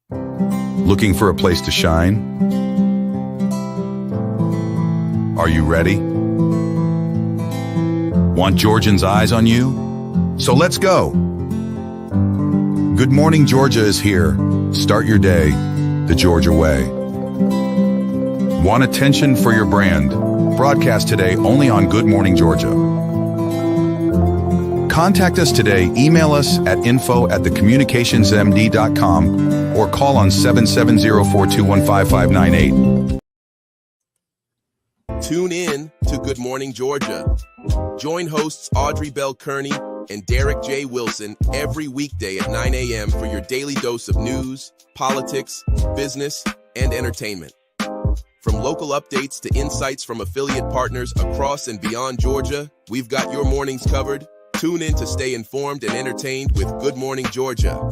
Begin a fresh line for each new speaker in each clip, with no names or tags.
Looking for a place to shine? Are you ready? Want Georgians' eyes on you? So let's go. Good Morning Georgia is here. Start your day the Georgia way. Want attention for your brand? Broadcast today only on Good Morning Georgia. Contact us today. Email us at info@thecommunicationsmd.com or call on 770-421-5598.
Tune in to Good Morning Georgia. Join hosts Audrey Bell Kearney and Derek J. Wilson every weekday at 9 a.m. for your daily dose of news, politics, business, and entertainment. From local updates to insights from affiliate partners across and beyond Georgia, we've got your mornings covered. Tune in to stay informed and entertained with Good Morning Georgia.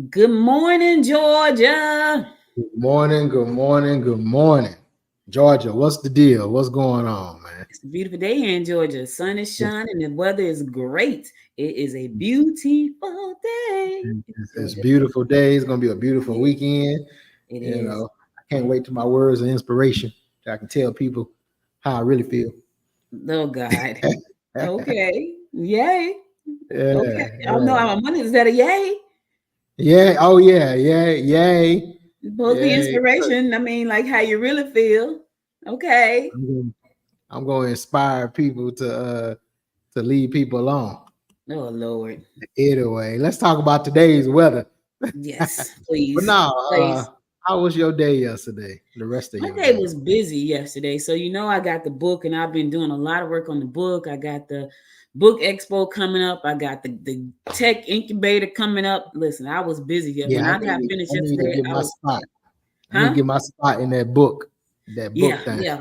Good morning, Georgia.
Good morning, good morning, good morning. Georgia, what's the deal? What's going on, man?
It's a beautiful day here in Georgia. Sun is shining, the weather is great. It is a beautiful day.
It's a beautiful day. It's going to be a beautiful weekend.
It
you
is.
know, I can't wait till my words of inspiration so I can tell people how I really feel.
Oh, God. Okay. Yay.
Yeah,
Okay. I don't know how my money is that a yay?
Yeah. Oh, yeah. Yay.
It's supposed to be inspiration. I mean, like how you really feel. Okay.
I'm going to inspire people to leave people alone.
Oh, Lord.
Anyway, let's talk about today's weather.
Yes, please.
But no,
please.
How was your day yesterday? The rest of
My
your
day
day
was busy yesterday. So, I got the book and I've been doing a lot of work on the book. I got the book expo coming up. I got the tech incubator coming up. Listen, I was busy. When I got finished yesterday,
I need to get my spot in that book. That book thing.
Yeah.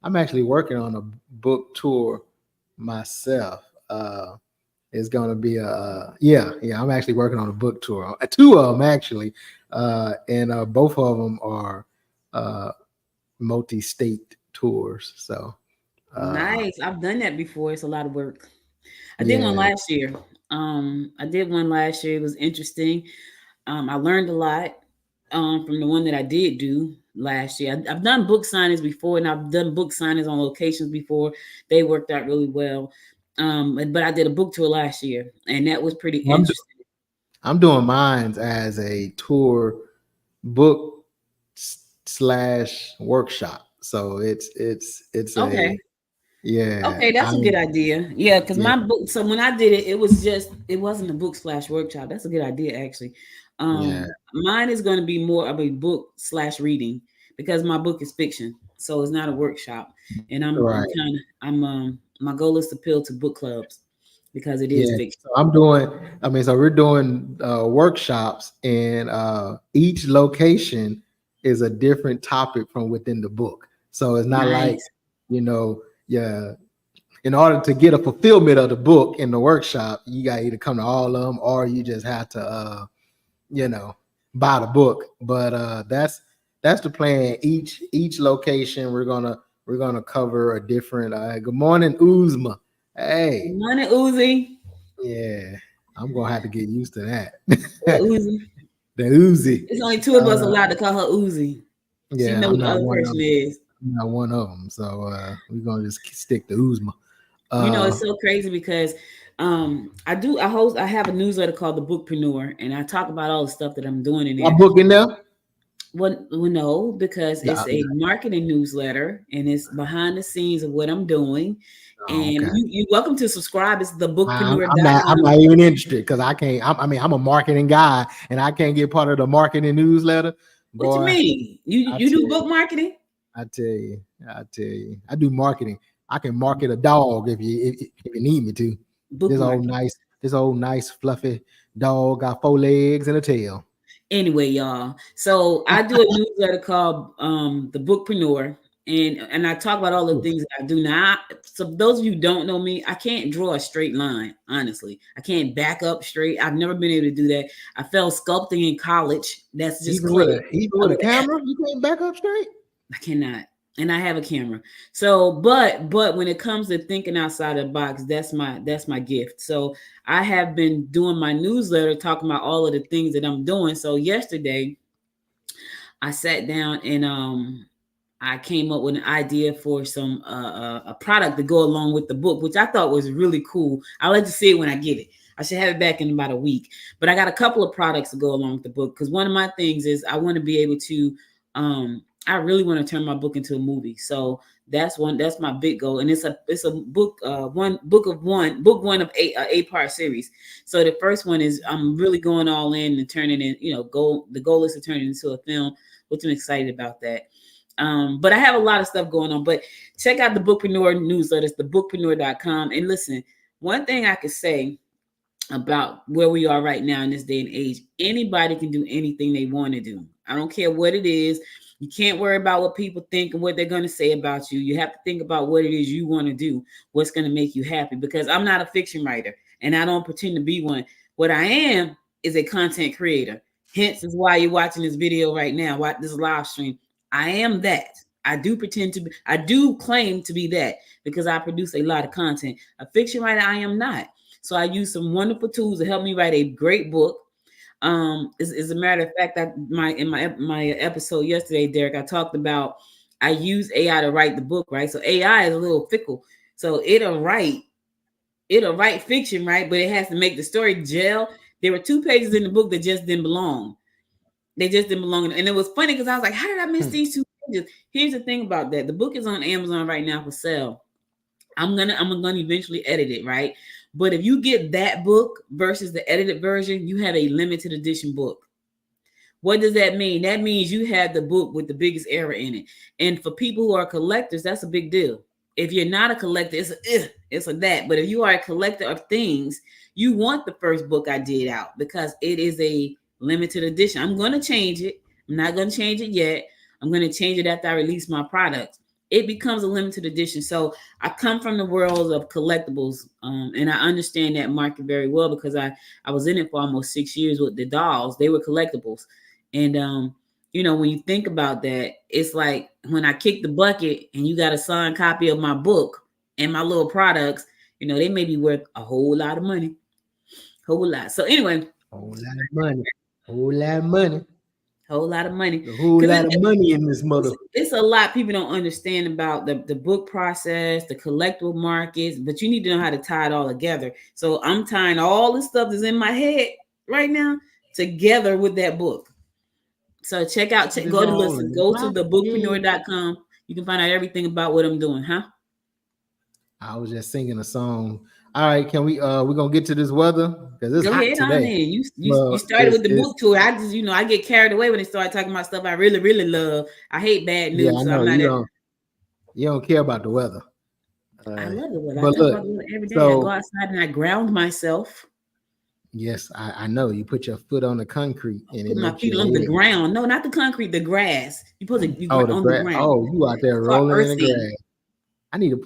I'm actually working on a book tour myself. It's gonna be I'm actually working on a book tour. Two of them actually, and both of them are multi-state tours. So
nice. I've done that before. It's a lot of work. I did one last year. It was interesting. I learned a lot from the one that I did do last year. I've done book signings before, and I've done book signings on locations before. They worked out really well. But I did a book tour last year, and that was pretty interesting.
I'm doing mine as a tour book / workshop. So it's
okay.
Okay,
that's a good idea. Yeah, because my book. So when I did it, it wasn't a book / workshop. That's a good idea, actually. Mine is going to be more of a book / reading because my book is fiction, so it's not a workshop. And my goal is to appeal to book clubs because it is fiction.
So we're doing workshops, and each location is a different topic from within the book. So it's not like, in order to get a fulfillment of the book in the workshop, you got to either come to all of them or you just have to, buy the book. But that's the plan. Each location we're gonna cover a different. Good morning, Uzma. Hey.
Good morning, Uzi.
Yeah, I'm gonna have to get used to that.
Uzi.
The Uzi.
It's only two of us allowed to call her Uzi.
Yeah,
she knows what the other person is.
I'm not one of them, so we're gonna just stick to Uzma.
It's so crazy because I have a newsletter called The Bookpreneur, and I talk about all the stuff that I'm doing in there.
My book in there?
Well, no, because it's a marketing newsletter and it's behind the scenes of what I'm doing. And you're welcome to subscribe. It's the Bookpreneur.
I'm not even interested because I can't. I'm a marketing guy and I can't get part of the marketing newsletter.
What you mean? You do book marketing?
I tell you, I do marketing. I can market a dog if you need me to. This old nice fluffy dog got 4 legs and a tail.
Anyway, y'all. So I do a newsletter called The Bookpreneur. And I talk about all the things that I do now. So those of you who don't know me, I can't draw a straight line. Honestly, I can't back up straight. I've never been able to do that. I fell sculpting in college. That's just
even with a camera. You can't back up straight.
I cannot. and I have a camera. So, but when it comes to thinking outside the box, that's my gift. So I have been doing my newsletter talking about all of the things that I'm doing. So yesterday I sat down and I came up with an idea for some a product to go along with the book, which I thought was really cool. I'll let you see it when I get it. I should have it back in about a week. But I got a couple of products to go along with the book because one of my things is I want to be able to I really want to turn my book into a movie. So that's my big goal. And it's a book book one of eight part series. So the first one is I'm really going all in and turning it, the goal is to turn it into a film, which I'm excited about that. But I have a lot of stuff going on. But check out the Bookpreneur newsletter, it's thebookpreneur.com. And listen, one thing I could say about where we are right now in this day and age, anybody can do anything they want to do. I don't care what it is. You can't worry about what people think and what they're going to say about you. You have to think about what it is you want to do, what's going to make you happy. Because I'm not a fiction writer and I don't pretend to be one. What I am is a content creator. Hence is why you're watching this video right now, watch this live stream. I am that. I do claim to be that because I produce a lot of content. A fiction writer, I am not. So I use some wonderful tools to help me write a great book. As a matter of fact, in my episode yesterday, Derek, I talked about I use AI to write the book, right? So AI is a little fickle. So it'll write fiction, right? But it has to make the story gel. There were 2 pages in the book that just didn't belong. They just didn't belong. And it was funny because I was like, how did I miss these 2 pages? Here's the thing about that. The book is on Amazon right now for sale. I'm gonna eventually edit it, right? But if you get that book versus the edited version, you have a limited edition book. What does that mean? That means you have the book with the biggest error in it. And for people who are collectors, that's a big deal. If you're not a collector, it's a that. But if you are a collector of things, you want the first book I did out because it is a limited edition. I'm going to change it. I'm not going to change it yet. I'm going to change it after I release my product. It becomes a limited edition. So I come from the world of collectibles, and I understand that market very well because I was in it for almost 6 years with the dolls. They were collectibles. And, when you think about that, it's like when I kick the bucket and you got a signed copy of my book and my little products, they may be worth a whole lot of money. Whole lot. So anyway.
Whole lot of money. Whole lot of money.
Whole lot of money.
A whole lot of money in this mother.
It's a lot people don't understand about the book process, the collectible markets, but you need to know how to tie it all together. So I'm tying all the stuff that's in my head right now together with that book. So go to thebookpreneur.com. You can find out everything about what I'm doing, huh?
I was just singing a song. All right, can we're gonna get to this weather because it's hot today.
You started with the book tour. I just I get carried away when they start talking about stuff I really, really love. I hate bad news.
Yeah, I know. You don't care about the weather.
I love the weather. I love the weather every day. I go outside and I ground myself.
Yes, I know. You put your foot on the concrete and
put my feet on the ground. No, not the concrete, the grass. You put the
on
the ground.
Oh, you out there rolling in the grass. I need to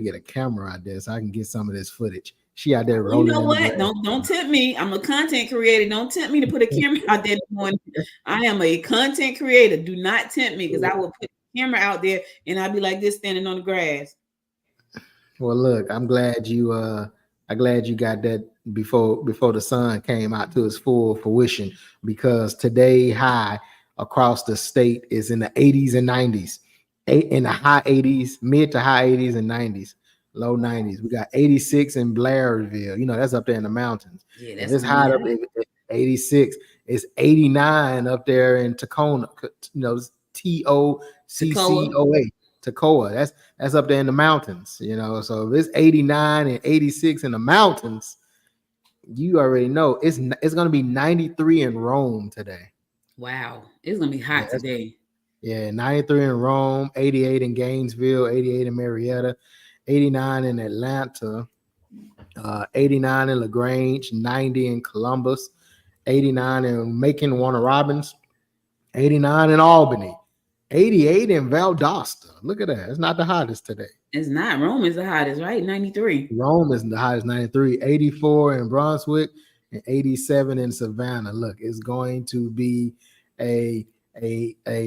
get a camera out there so I can get some of this footage. She out there rolling.
You know what? Don't tempt me. I'm a content creator. Don't tempt me to put a camera out there this morning. I am a content creator. Do not tempt me because I will put the camera out there and I'll be like this standing on the grass.
Well, look, I'm glad you got that before the sun came out to its full fruition because today high across the state is in the 80s and 90s. In the high 80s, mid to high 80s and 90s, low 90s. We got 86 in Blairsville. That's up there in the mountains. Yeah, that's high up at 86. It's 89 up there in Tacona. Toccoa. Toccoa. That's up there in the mountains. So if it's 89 and 86 in the mountains, you already know it's going to be 93 in Rome today.
Wow, it's going to be hot today.
Yeah, 93 in Rome, 88 in Gainesville, 88 in Marietta, 89 in Atlanta, 89 in LaGrange, 90 in Columbus, 89 in Macon, Warner Robins, 89 in Albany, 88 in Valdosta. Look at that. It's not the hottest today.
It's not. Rome is the hottest, right? 93.
Rome is the hottest, 93. 84 in Brunswick and 87 in Savannah. Look, it's going to be a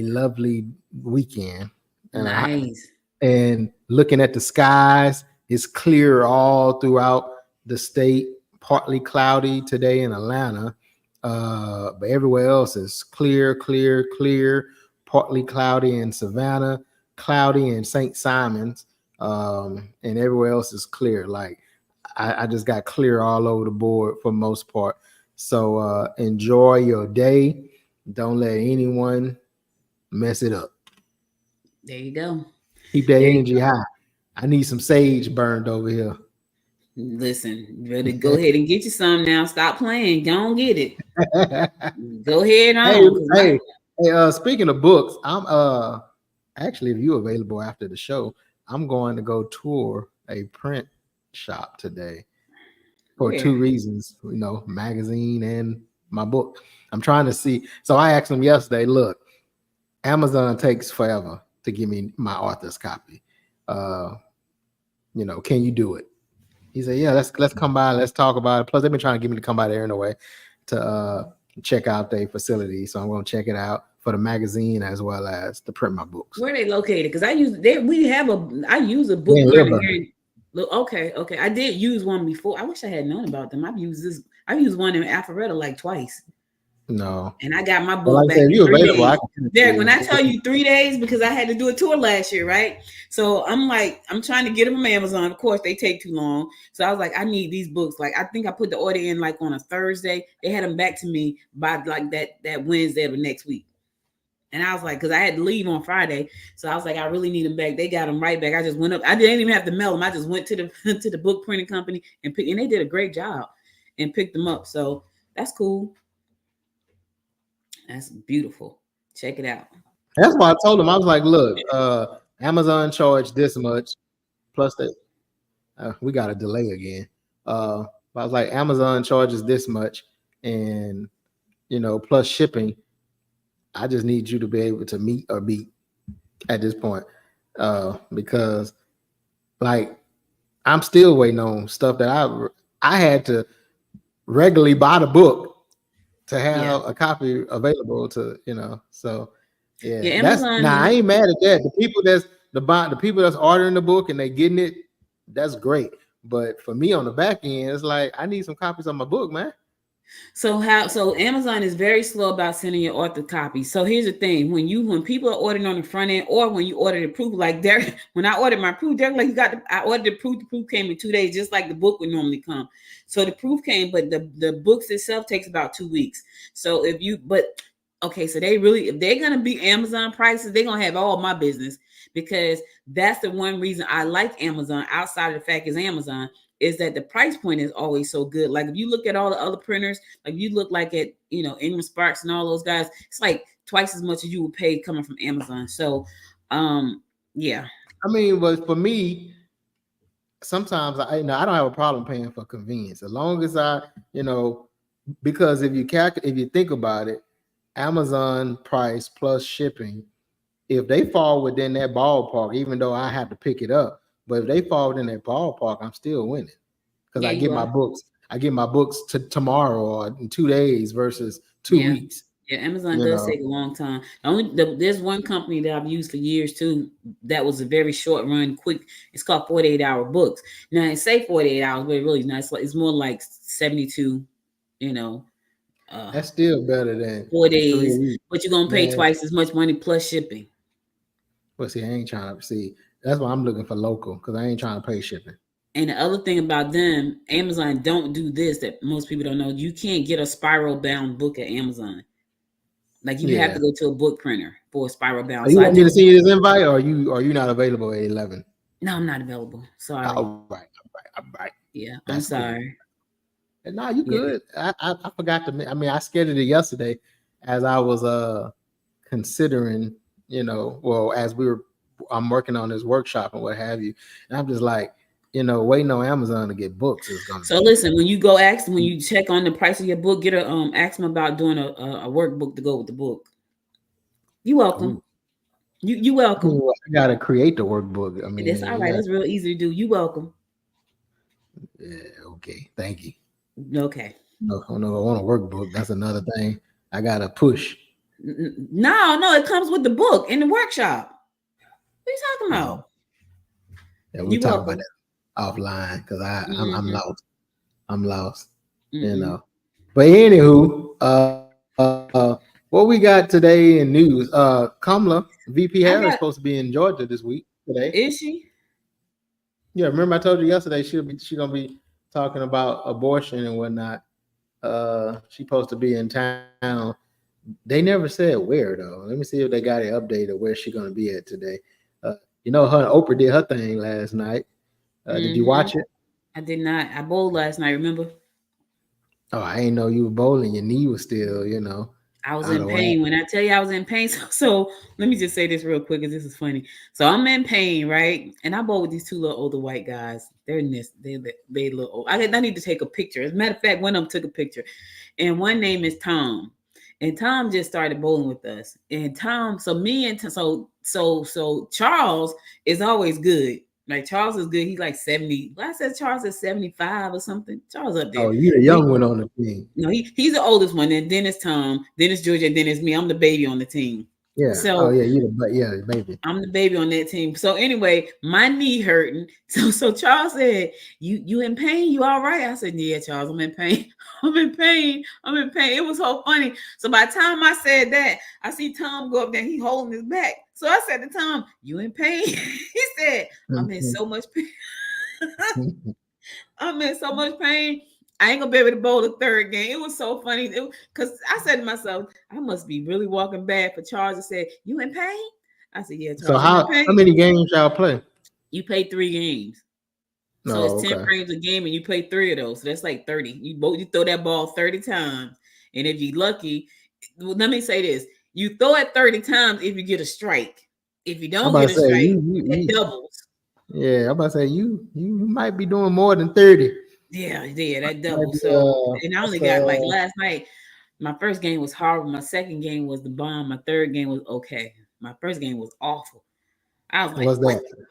lovely weekend.
Nice.
And looking at the skies, it's clear all throughout the state. Partly cloudy today in Atlanta, but everywhere else is clear, clear, clear. Partly cloudy in Savannah, cloudy in St. Simons, and everywhere else is clear. Like I just got clear all over the board for the most part. So enjoy your day. Don't let anyone mess it up.
There you go.
Keep that energy high. I need some sage burned over here.
Listen, you better go ahead and get you some now. Stop playing. Go on, get it. Go ahead on.
Hey, speaking of books, I'm actually, if you're available after the show, I'm going to go tour a print shop today for two reasons, magazine and my book. I'm trying to see. So I asked them yesterday, look, Amazon takes forever to give me my author's copy. Can you do it? He said, yeah, let's come by. Let's talk about it. Plus, they've been trying to get me to come by there anyway to check out their facility. So I'm going to check it out for the magazine as well as to print my books.
Where are they located? Because I use a book printer here. Okay. I did use one before. I wish I had known about them. I've used one in Alpharetta like twice.
No.
And I got my book back.
You available?
Derek, when I tell you 3 days, because I had to do a tour last year, right? So I'm trying to get them from Amazon. Of course, they take too long. So I was like, I need these books. Like, I think I put the order in like on a Thursday. They had them back to me by like that Wednesday of the next week. And I was like, because I had to leave on Friday. So I was like, I really need them back. They got them right back. I just went up. I didn't even have to mail them. I just went to the book printing company and they did a great job and picked them up. So that's cool. That's beautiful. Check it out.
That's why I told him. I was like, look, Amazon charged this much, plus that we got a delay again. I was like, Amazon charges this much, and plus shipping. I just need you to be able to meet or beat at this point, because like I'm still waiting on stuff that I had to regularly buy the book to have a copy available to, so Amazon, I ain't mad at that. The people that's ordering the book and they getting it, that's great. But for me on the back end, it's like I need some copies of my book, man.
So Amazon is very slow about sending your author copies. So here's the thing: when people are ordering on the front end, or when you order the proof, like when I ordered my proof, they're like, I ordered the proof came in 2 days, just like the book would normally come. So the proof came, but the books itself takes about 2 weeks. So so if they're gonna be Amazon prices, they're gonna have all my business, because that's the one reason I like Amazon, outside of the fact is Amazon, is that the price point is always so good. Like if you look at all the other printers, like you look like at, Ingram Sparks and all those guys, it's like twice as much as you would pay coming from Amazon. So, yeah. I
mean, but for me, sometimes I don't have a problem paying for convenience, as long as because if you think about it, Amazon price plus shipping, if they fall within that ballpark, even though I have to pick it up, but if they fall within that ballpark, I'm still winning, because I get my books to tomorrow or in 2 days versus 2 weeks.
Yeah, Amazon does take a long time. There's one company that I've used for years too. That was a very short run, quick. It's called 48-hour books. Now it say 48 hours, but it really not. It's more like 72.
That's still better than
4 days, but you're gonna pay twice as much money plus shipping.
Well, see, I ain't trying to see. That's why I'm looking for local, because I ain't trying to pay shipping.
And the other thing about them, Amazon don't do this that most people don't know. You can't get a spiral bound book at Amazon. Like you have to go to a book printer for a spiral bound.
You want me to see this invite, or are you not available at 11?
No, I'm not available. Sorry.
All right.
Yeah, I'm sorry.
And no, you good. I forgot to. I scheduled it yesterday as I was considering. I'm working on this workshop and what have you, and I'm just like, waiting on Amazon to get books is gonna.
So listen, when you check on the price of your book, get ask them about doing a workbook to go with the book. You welcome. You welcome.
I gotta create the workbook.
That's all right. It's real easy to do. You welcome.
Yeah. Okay. Thank you.
Okay.
No, I want a workbook. That's another thing I gotta push.
No, it comes with the book in the workshop. What are you talking about?
Yeah, we
You
talk about
welcome.
that offline because I'm
Mm-hmm.
lost. I'm lost. You
Mm-mm.
know. But anywho, what we got today in news? Kamala VP
I
Harris
got.
supposed to be in Georgia this week today.
Is she?
Yeah, remember I told you yesterday she gonna be talking about abortion and whatnot. She supposed to be in town. They never said where though. Let me see if they got an update of where she gonna be at today. Uh, her and Oprah did her thing last night. Did you
Mm-hmm.
watch it?
I did not. I bowled last night. Remember?
Oh, I ain't know you were bowling. Your knee was still,
I was
out
in
of whack.
pain. When I tell you I was in pain, so let me just say this real quick, because this is funny. So I'm in pain, right? And I bowled with these two little older white guys. They're in this. They little old. I need to take a picture. As a matter of fact, one of them took a picture, and one name is Tom, and Tom just started bowling with us. And Tom, so me and so Charles is always good. Like Charles is good. He's like 70. Well, I said Charles is 75 or something. Charles up there.
Oh, you the young one on the team.
No, he's the oldest one. Then it's Tom. Then it's Georgia. And then it's me. I'm the baby on the team.
Yeah. Oh
So
yeah, baby.
I'm the baby on that team. So anyway, my knee hurting. So Charles said, "You in pain? You all right?" I said, "Yeah, Charles, I'm in pain. I'm in pain. I'm in pain." It was so funny. So by the time I said that, I see Tom go up there. He holding his back. So I said to Tom, "You in pain?" He said, "I'm in so much pain. I'm in so much pain. I ain't gonna be able to bowl the third game." It was so funny because I said to myself, I must be really walking bad for Charles to say, "You in pain?" I said, "Yeah,
So
Charles, I'm in
how
pain."
many games y'all play?
You play 3 games. So
No,
it's 10
okay.
frames a game and you play 3 of those. So that's like 30. You throw that ball 30 times. And if you're lucky, well, let me say this. You throw it 30 times if you get a strike. If you
I'm
don't
about
get
to
a
say
strike, it
you
doubles.
yeah, I'm about to say you might be doing more than 30.
Yeah, that
Might
doubles.
be,
So and I only
that's
got like last night. My first game was horrible. My second game was the bomb. My third game was okay. My first game was awful. I was like,
what's
what?
that?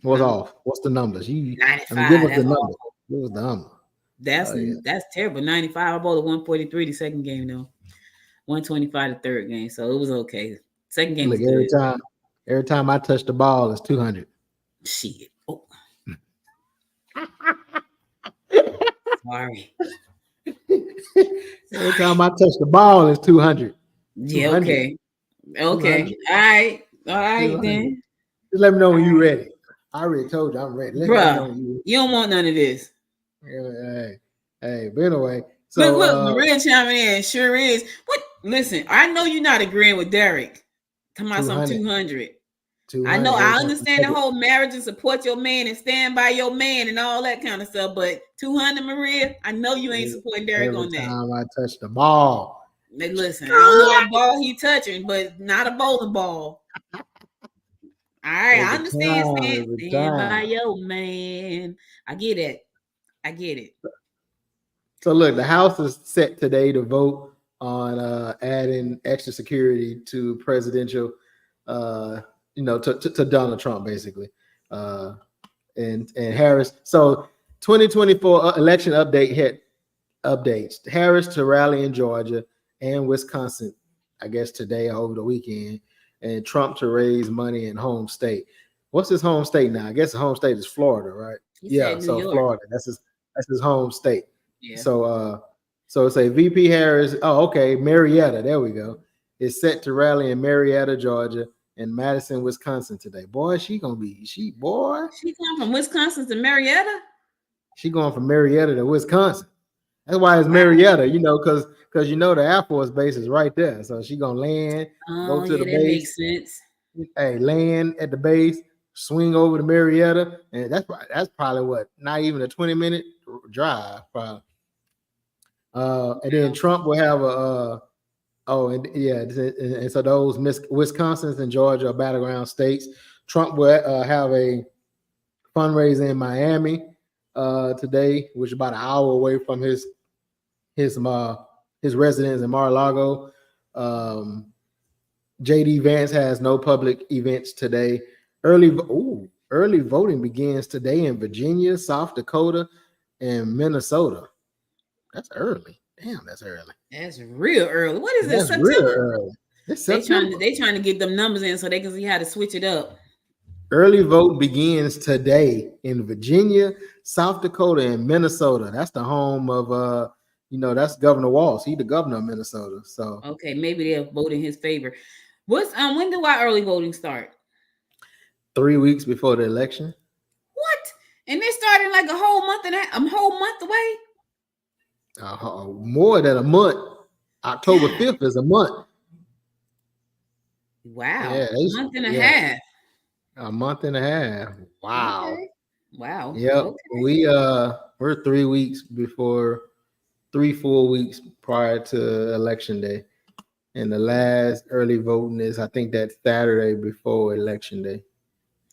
What's
Huh?
off? What's the numbers? Give
95.
us the
That's
number.
awful.
Give us the number.
That's
Oh yeah.
that's terrible. 95. I bowled a 143 the second game though. 125 the third game. So it was okay. Second game
Look,
was good.
every time I touch the ball, it's 200.
Shit. Oh, sorry.
Every
Sorry.
time I touch the ball, it's 200.
Yeah,
200.
okay. Okay.
200.
All right. All right
200.
then.
Just let me know
All
when you're
right.
ready. I already told you I'm ready. Let me know
Bruh,
when you're
you don't want none of this.
ready. Hey, but anyway,
Look,
so
Maria chiming in. Sure is. What? Listen, I know you're not agreeing with Derek. Come on, some
200.
200. I know
200 every
I
time I
understand
touch
the
it.
whole marriage and support your man and stand by your man and all that kind of stuff, but 200, Maria, I know you ain't supporting Derek
Every
on that.
time I touch the ball.
Now, listen, I don't know what ball he touching, but not a bowling ball. All right, I understand.
Every
Stand by
time.
your man. I get it. I get it.
So look, the House is set today to vote on adding extra security to presidential, to Donald Trump, basically, and Harris. So 2024 election update hit updates. Harris to rally in Georgia and Wisconsin, I guess today or over the weekend, and Trump to raise money in home state. What's his home state now? I guess the home state is Florida, right?
He
Yeah,
said New
so
York.
Florida. That's his home state.
Yeah.
So say VP Harris. Oh, okay, Marietta. There we go. Is set to rally in Marietta, Georgia, and Madison, Wisconsin today. Boy, she come
from Wisconsin to Marietta.
She going from Marietta to Wisconsin. That's why it's
Wow.
Marietta, because the Air Force base is right there. So she gonna land, go
Oh,
to
yeah,
the
that
base.
makes sense.
Hey, land at the base, swing over to Marietta, and that's probably what, not even a 20-minute drive, probably. And then Trump will have and so those Wisconsin and Georgia are battleground states. Trump will have a fundraiser in Miami today, which is about an hour away from his residence in Mar-a-Lago. JD Vance has no public events today. Early voting begins today in Virginia, South Dakota, and Minnesota. That's early. Damn, that's early.
That's real early. What is this?
That's real
September?
early. It's September.
They trying to get them numbers in so they can see how to switch it up.
Early vote begins today in Virginia, South Dakota, and Minnesota. That's the home of that's Governor Walz. He's the governor of Minnesota. So
Okay, maybe they'll vote in his favor. What's when do our early voting start?
3 weeks before the election.
What? And they're starting like a whole month away.
More than a month. October 5th is a month.
Wow.
Yeah,
a month and a half.
A month and a half. Wow.
Okay. Wow.
Yep.
Okay.
We're 3 weeks before 3 full weeks prior to election day. And the last early voting is, I think, that Saturday before election day.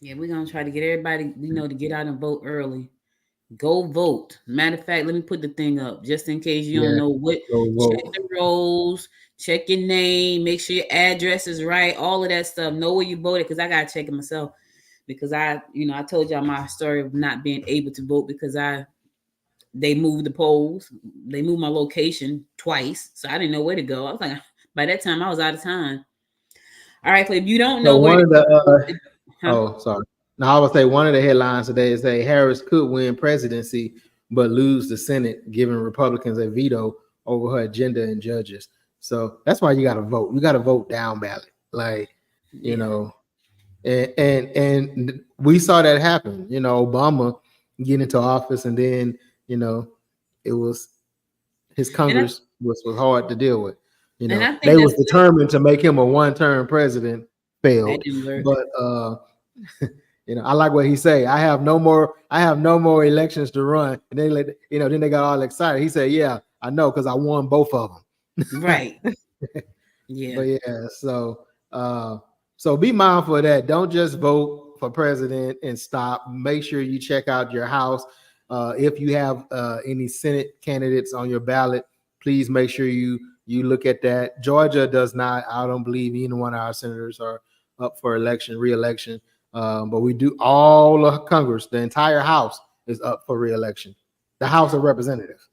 Yeah, we're gonna try to get everybody, to get out and vote early. Go vote. Matter of fact, let me put the thing up just in case you don't know what. Check the rolls, check your name, make sure your address is right, all of that stuff. Know where you voted, because I gotta check it myself. Because I told y'all my story of not being able to vote because they moved the polls, they moved my location twice, so I didn't know where to go. I was like, by that time I was out of time. All right, but if you don't know
sorry. Now I would say one of the headlines today is that Harris could win presidency but lose the Senate, giving Republicans a veto over her agenda and judges. So that's why you got to vote. You got to vote down ballot, and we saw that happen. Obama get into office, and then it was his Congress was hard to deal with. They was determined to make him a one-term president. Failed, but I like what he say. I have no more elections to run. And then they got all excited. He said, "Yeah, I know, because I won both of them."
Right. Yeah.
But yeah, so be mindful of that. Don't just vote for president and stop. Make sure you check out your house. If you have any Senate candidates on your ballot, please make sure you look at that. Georgia does not. I don't believe either one of our senators are up for re-election. But we do, all of Congress, the entire House is up for re-election. The House of Representatives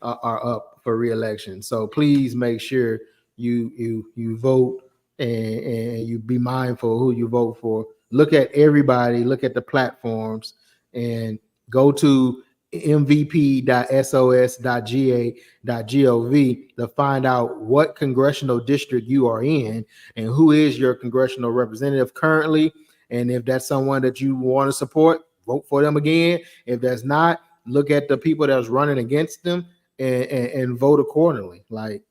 are up for re-election. So please make sure you vote and you be mindful of who you vote for. Look at everybody, look at the platforms, and go to mvp.sos.ga.gov to find out what congressional district you are in and who is your congressional representative currently. And if that's someone that you want to support, vote for them again. If that's not, look at the people that's running against them and vote accordingly. Be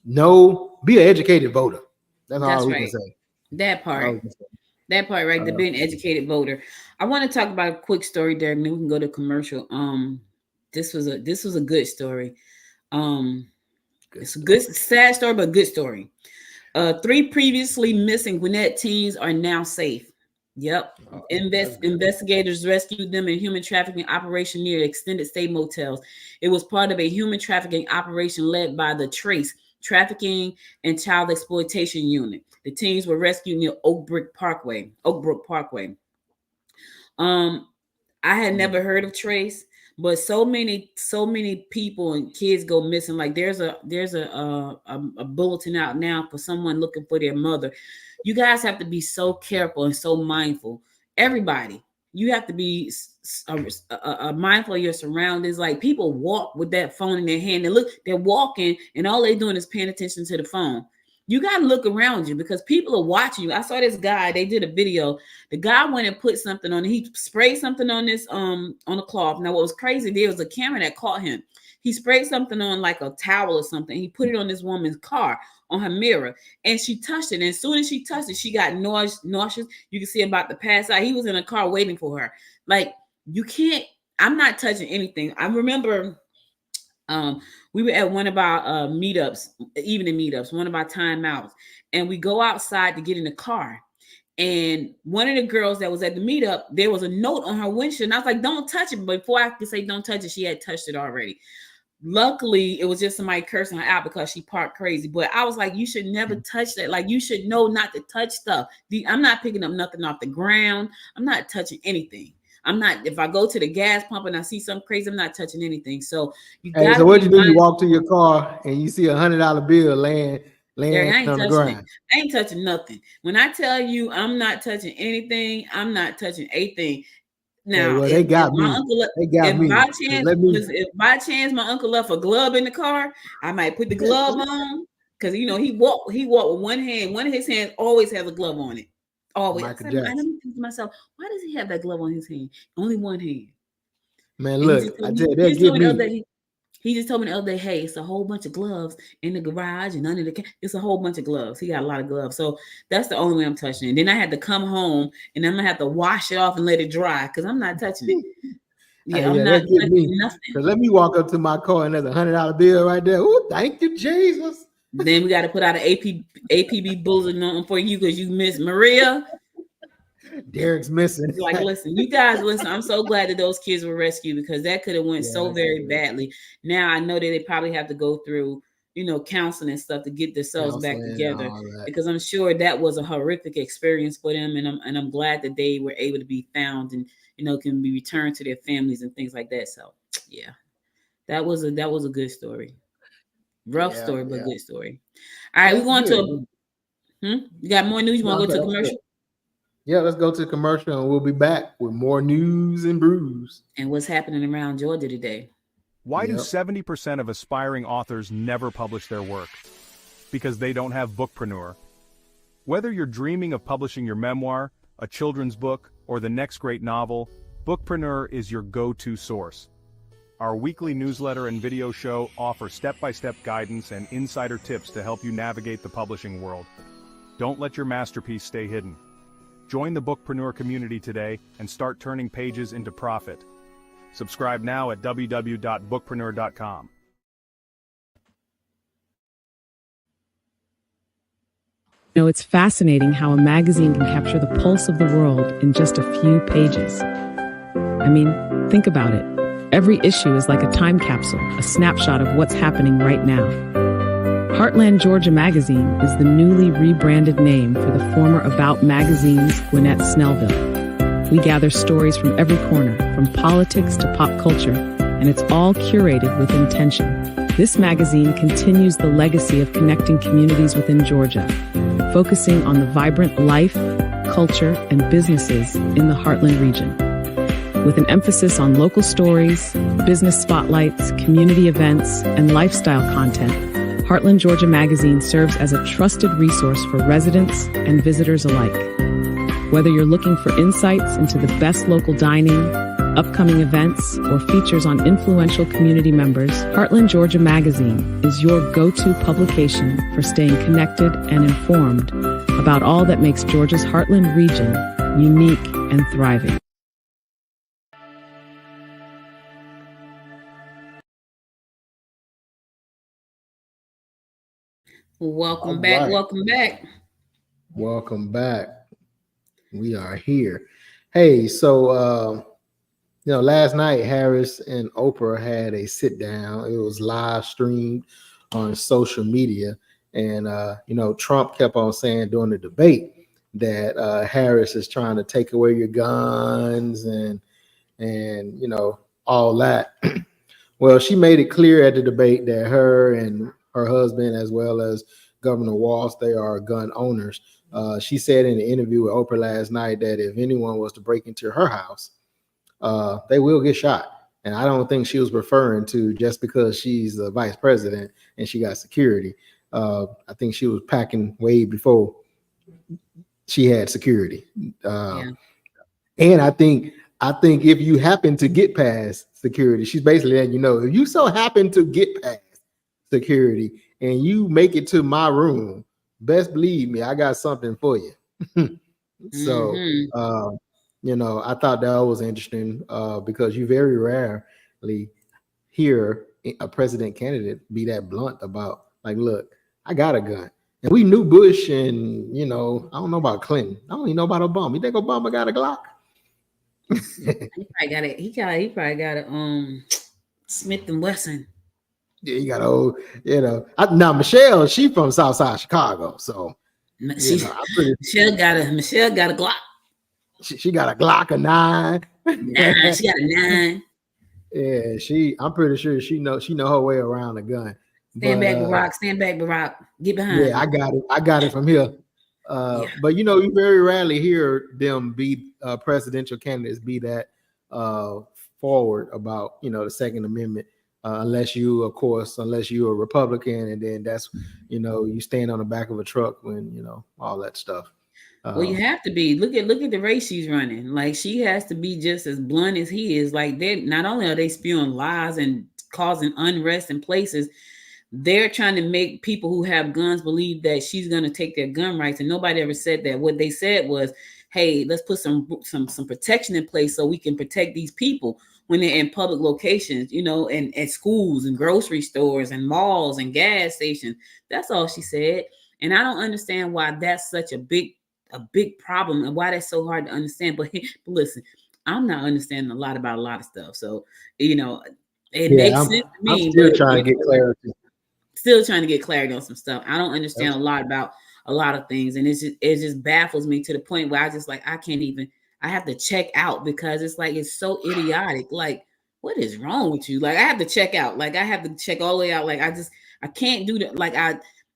an educated voter. That's all we can say.
That part right, the being an educated voter. I want to talk about a quick story, Derek, and then we can go to commercial. This was a good story. It's a good, sad story, but good story. 3 previously missing Gwinnett teens are now safe. Yep. Investigators rescued them in human trafficking operation near extended stay motels. It was part of a human trafficking operation led by the Trace Trafficking and Child Exploitation Unit. The teens were rescued near Oakbrook Parkway. I had never heard of Trace, but so many people and kids go missing. Like there's a bulletin out now for someone looking for their mother. You guys have to be so careful and so mindful. Everybody, you have to be mindful of your surroundings. Like people walk with that phone in their hand and they're walking and all they're doing is paying attention to the phone. You got to look around you because people are watching you. I saw this guy, they did a video. The guy went and put something on, he sprayed something on this, on a cloth. Now what was crazy, there was a camera that caught him. He sprayed something on like a towel or something. He put it on this woman's car, on her mirror, and she touched it. And as soon as she touched it, she got nauseous. You can see about to pass out. He was in a car waiting for her. Like I'm not touching anything. I remember we were at one of our evening meetups, one of our timeouts, and we go outside to get in the car. And one of the girls that was at the meetup, there was a note on her windshield. And I was like, don't touch it. But before I could say don't touch it, she had touched it already. Luckily, it was just somebody cursing her out because she parked crazy. But I was like, you should never touch that. Like, you should know not to touch stuff. I'm not picking up nothing off the ground. I'm not touching anything. If I go to the gas pump and I see something crazy, I'm not touching anything. So
so what you do? You walk to your car and you see $100 bill laying laying
I ain't
on the
touching it.
ground.
I ain't touching nothing. When I tell you I'm not touching anything, I'm not touching a thing.
Hey,
Now,
well, they got
my
me.
uncle,
They got
if
me.
by
'Cause
chance,
let me.
listen, if by chance my uncle left a glove in the car, I might put the glove on because he walked with one hand. One of his hands always has a glove on it. Always.
Michael
I
Jackson.
don't think to myself, why does he have that glove on his hand? Only one hand.
Man,
And
look, I tell you, they get me.
He just told me the other day, hey, it's a whole bunch of gloves in the garage and under the it's a whole bunch of gloves. He got a lot of gloves. So that's the only way I'm touching it. And then I had to come home and I'm gonna have to wash it off and let it dry because I'm not touching it. Yeah, I'm not
get me.
touching nothing.
Because let me walk up to my car and there's $100 bill right there. Oh, thank you, Jesus.
Then we got to put out an APB bulletin on for you because you miss Maria.
Derek's missing.
Like, listen, you guys, listen. I'm so glad that those kids were rescued because that could have went so very badly. Now I know that they probably have to go through, counseling and stuff to get themselves back together because I'm sure that was a horrific experience for them, and I'm glad that they were able to be found and can be returned to their families and things like that. So yeah, that was a good story, rough story, but good story. All right, we're going to. You got more news? You want to go to commercial?
Yeah, let's go to commercial and we'll be back with more news and brews.
And what's happening around Georgia today.
Why do 70% of aspiring authors never publish their work? Because they don't have Bookpreneur. Whether you're dreaming of publishing your memoir, a children's book, or the next great novel, Bookpreneur is your go-to source. Our weekly newsletter and video show offer step-by-step guidance and insider tips to help you navigate the publishing world. Don't let your masterpiece stay hidden. Join the Bookpreneur community today and start turning pages into profit. Subscribe now at www.bookpreneur.com.
It's fascinating how a magazine can capture the pulse of the world in just a few pages. I mean, think about it. Every issue is like a time capsule, a snapshot of what's happening right now. Heartland Georgia Magazine is the newly rebranded name for the former About Magazine's Gwinnett Snellville. We gather stories from every corner, from politics to pop culture, and it's all curated with intention. This magazine continues the legacy of connecting communities within Georgia, focusing on the vibrant life, culture, and businesses in the Heartland region. With an emphasis on local stories, business spotlights, community events, and lifestyle content, Heartland Georgia Magazine serves as a trusted resource for residents and visitors alike. Whether you're looking for insights into the best local dining, upcoming events, or features on influential community members, Heartland Georgia Magazine is your go-to publication for staying connected and informed about all that makes Georgia's Heartland region unique and thriving.
Welcome back.
Welcome back. We are here. Hey, so last night Harris and Oprah had a sit down. It was live streamed on social media, and Trump kept on saying during the debate that Harris is trying to take away your guns and all that. Well, she made it clear at the debate that her and her husband, as well as Governor Walz, they are gun owners. She said in an interview with Oprah last night that if anyone was to break into her house, they will get shot. And I don't think she was referring to just because she's the vice president and she got security. I think she was packing way before she had security. And I think if you happen to get past security, she's basically letting you know, if you so happen to get past security and you make it to my room, best believe me, I got something for you. So I thought that was interesting because you very rarely hear a president candidate be that blunt about, like, look, I got a gun. And we knew Bush and I don't know about Clinton. I don't even know about Obama. You think Obama got a Glock?
He probably got a Smith and Wesson.
Yeah, you got now Michelle, she from Southside Chicago, so
Michelle got a Glock.
She got a Glock, a 9.
She got a 9.
Yeah, I'm pretty sure she know her way around a gun.
Stand back, Barack. Stand back, Barack. Get behind.
Yeah, I got it from here.
Yeah.
But you very rarely hear them be presidential candidates be that forward about the Second Amendment, unless you're a Republican, and then that's you stand on the back of a truck when all that stuff.
Well, you have to be. Look at the race she's running. Like, she has to be just as blunt as he is. Like, they not only are they spewing lies and causing unrest in places, they're trying to make people who have guns believe that she's going to take their gun rights. And nobody ever said that. What they said was, hey, let's put some protection in place so we can protect these people when they're in public locations, and at schools and grocery stores and malls and gas stations. That's all she said. And I don't understand why that's such a big problem and why that's so hard to understand. But listen, I'm not understanding a lot about a lot of stuff. So, it makes sense to me.
I'm still trying to get clarity.
Still trying to get clarity on some stuff. I don't understand a lot about a lot of things. And it just baffles me to the point where I have to check out, because it's like, it's so idiotic. Like, what is wrong with you? Like, I have to check out. Like, I have to check all the way out. Like, I can't do that. Like,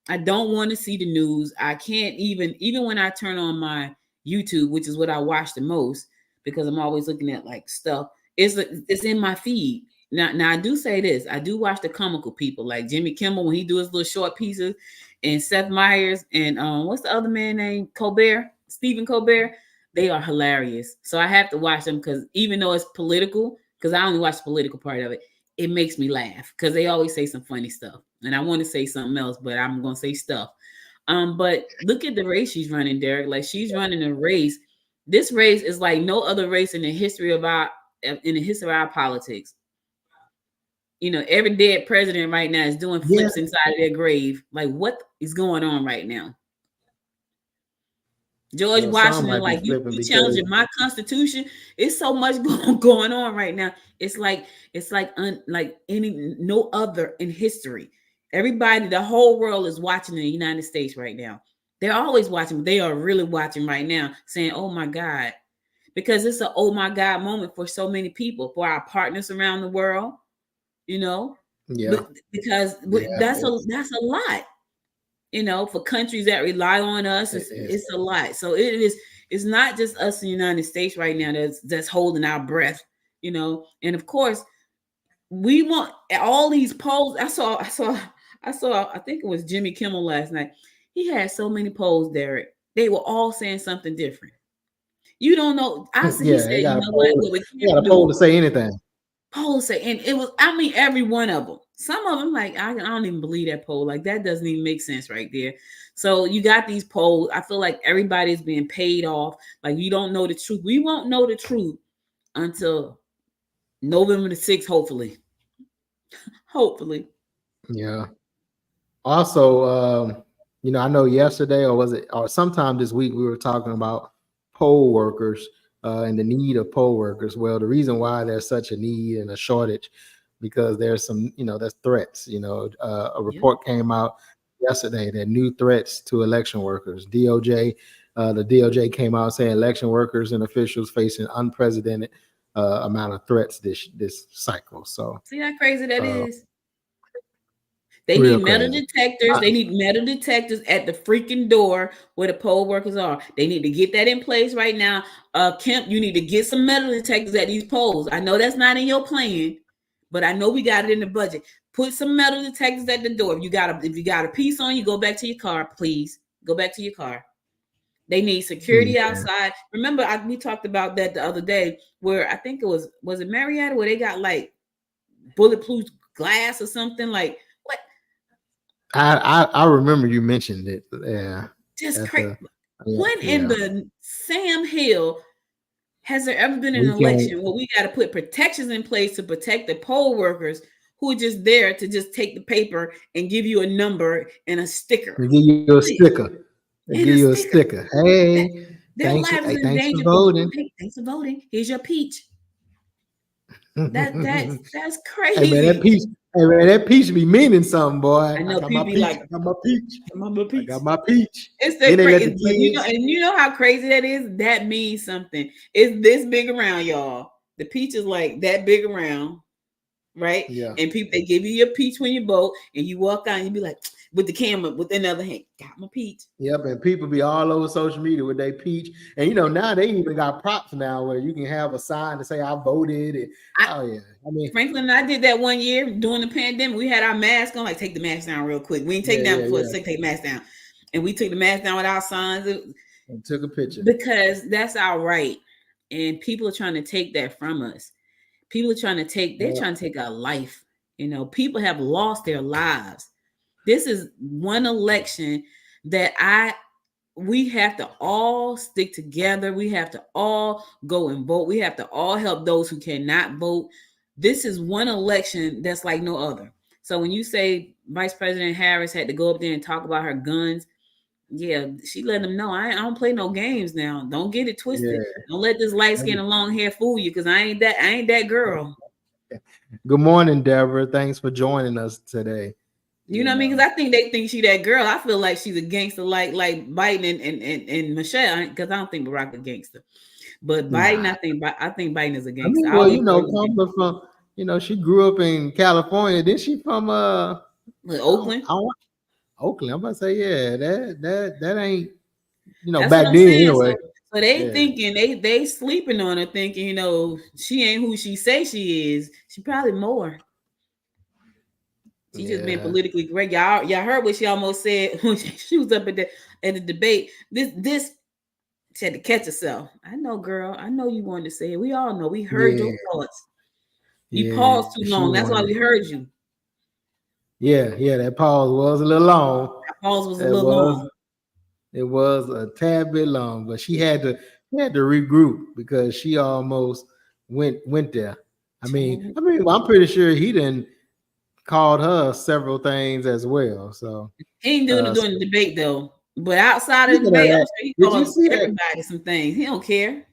I don't want to see the news. I can't even when I turn on my YouTube, which is what I watch the most, because I'm always looking at like stuff. It's in my feed. Now I do say this. I do watch the comical people like Jimmy Kimmel when he do his little short pieces, and Seth Meyers, and what's the other man named Stephen Colbert. They are hilarious. So I have to watch them, because even though it's political, because I only watch the political part of it, it makes me laugh because they always say some funny stuff. And I want to say something else, but I'm going to say stuff. But look at the race she's running, Derek. Like, she's running a race. This race is like no other race in the history of our politics. Every dead president right now is doing flips inside of their grave. Like, what is going on right now? George Washington, like, you challenging my Constitution. It's so much going on right now. It's like no other in history. Everybody, the whole world is watching the United States right now. They're always watching, but they are really watching right now, saying, "Oh my God," because it's a "oh my God" moment for so many people, for our partners around the world. Because that's a lot. For countries that rely on us, it's a lot. So it's not just us in the United States right now that's holding our breath, and of course we want all these polls. I saw, I think it was Jimmy Kimmel last night. He had so many polls, Derek. They were all saying something different. You don't know. He said,
you got a poll to say anything.
Polls say, and it was, every one of them. Some of them, like, I don't even believe that poll. Like, that doesn't even make sense right there. So you got these polls. I feel like everybody's being paid off. Like, you don't know the truth. We won't know the truth until November the 6th, hopefully. Hopefully.
Yeah. Also, I know yesterday, or sometime this week, we were talking about poll workers and the need of poll workers. Well, the reason why there's such a need and a shortage, because there's some, there's threats. A report came out yesterday that new threats to election workers. The DOJ came out saying election workers and officials facing unprecedented amount of threats this cycle. So
see how crazy that is. They need metal detectors. They need metal detectors at the freaking door where the poll workers are. They need to get that in place right now. Kemp, you need to get some metal detectors at these polls. I know that's not in your plan, but I know we got it in the budget. Put some metal detectors at the door. If you got a piece on you, go back to your car, please. Go back to your car. They need security outside. Remember, we talked about that the other day, where I think it was it Marietta, where they got like bulletproof glass or something. Like, what?
I remember you mentioned it. Yeah.
Just crazy. When in the Sam Hill has there ever been an election where we got to put protections in place to protect the poll workers who are just there to just take the paper and give you a number and a sticker?
Give you a sticker. Give you a sticker. Hey,
thanks for voting. Thanks for voting. Here's your peach. That's crazy.
Hey man, that peach be meaning something, boy.
I know people be like,
I got my peach. I got my peach.
It's that crazy. And you know how crazy that is? That means something. It's this big around, y'all. The peach is like that big around. right?
Yeah.
And people, they give you your peach when you vote, and you walk out and you be like, with the camera, with another hand, got my peach.
Yep, and people be all over social media with their peach. And you know, now they even got props now where you can have a sign to say I voted. And oh yeah. I mean,
Franklin and I did that one year during the pandemic. We had our mask on, like take the mask down real quick. We didn't take it down before take the mask down. And we took the mask down with our signs
and took a picture.
Because that's our right. And people are trying to take that from us. People are trying to take, they're trying to take our life. You know, people have lost their lives. This is one election that we have to all stick together. We have to all go and vote. We have to all help those who cannot vote. This is one election that's like no other. So when you say Vice President Harris had to go up there and talk about her guns, yeah, she let them know I don't play no games now. Don't get it twisted. Yeah. Don't let this light skin and long hair fool you, because I ain't that girl.
Good morning, Deborah. Thanks for joining us today.
You know what I mean? Because I think they think she that girl. I feel like she's a gangster, like Biden and Michelle. Because I don't think Barack a gangster, but Biden, I think Biden is a gangster.
I mean, well, you know, coming from, you know, she grew up in California. Then she from
Oakland.
Oakland. I'm about to say, yeah, that ain't, you know,
That's
back then anyway.
So they thinking they sleeping on her, thinking, you know, she ain't who she say she is. She probably more. She just been politically correct. Y'all heard what she almost said when she was up at the debate. This she had to catch herself. I know, girl. I know you wanted to say it. We all know. We heard your thoughts. You paused too long. That's why we heard you.
Yeah, that pause was a little long.
That pause was a little long.
It was a tad bit long, but she had to regroup because she almost went there. I mean, I'm pretty sure he didn't called her several things as well. So
he ain't doing it during the debate though. But outside of the debate, I'm sure he called everybody some things. He don't care.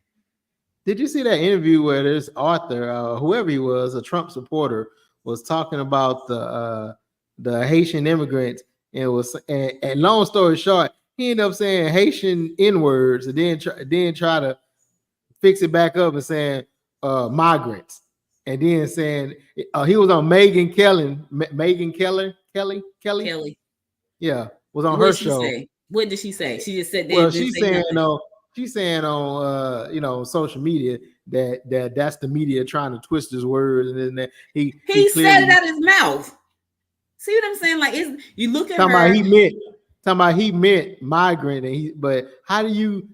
Did you see that interview where this author, whoever he was, a Trump supporter, was talking about the Haitian immigrants, and long story short, he ended up saying Haitian N-words and then try to fix it back up and saying migrants. And then saying he was on Megyn Kelly. Yeah, was on her show.
What did she say? She just said that.
Well, she's saying on you know, social media that's the media trying to twist his words, and then that he
said it out of his mouth. See what I'm saying? Like, you look at her.
He meant migrant, and but how do you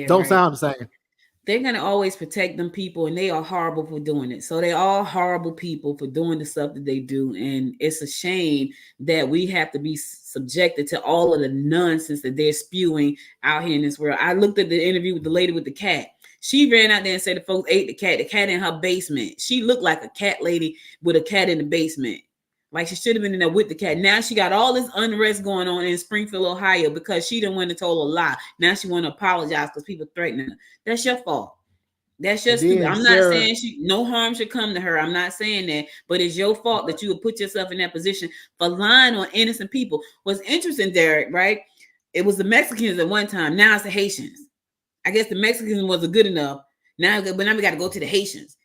don't sound the same.
They're going to always protect them people, and they are horrible for doing it. So they're all horrible people for doing the stuff that they do. And it's a shame that we have to be subjected to all of the nonsense that they're spewing out here in this world. I looked at the interview with the lady with the cat. She ran out there and said the folks ate the cat in her basement. She looked like a cat lady with a cat in the basement. Like she should have been in there with the cat. Now she got all this unrest going on in Springfield, Ohio, because she didn't want to tell a lie. Now she want to apologize because people threatening her. That's your fault. That's just stupid. I'm not saying no harm should come to her. I'm not saying that, but it's your fault that you would put yourself in that position for lying on innocent people. What's interesting, Derek, right? It was the Mexicans at one time. Now it's the Haitians. I guess the Mexicans wasn't good enough. But now we got to go to the Haitians.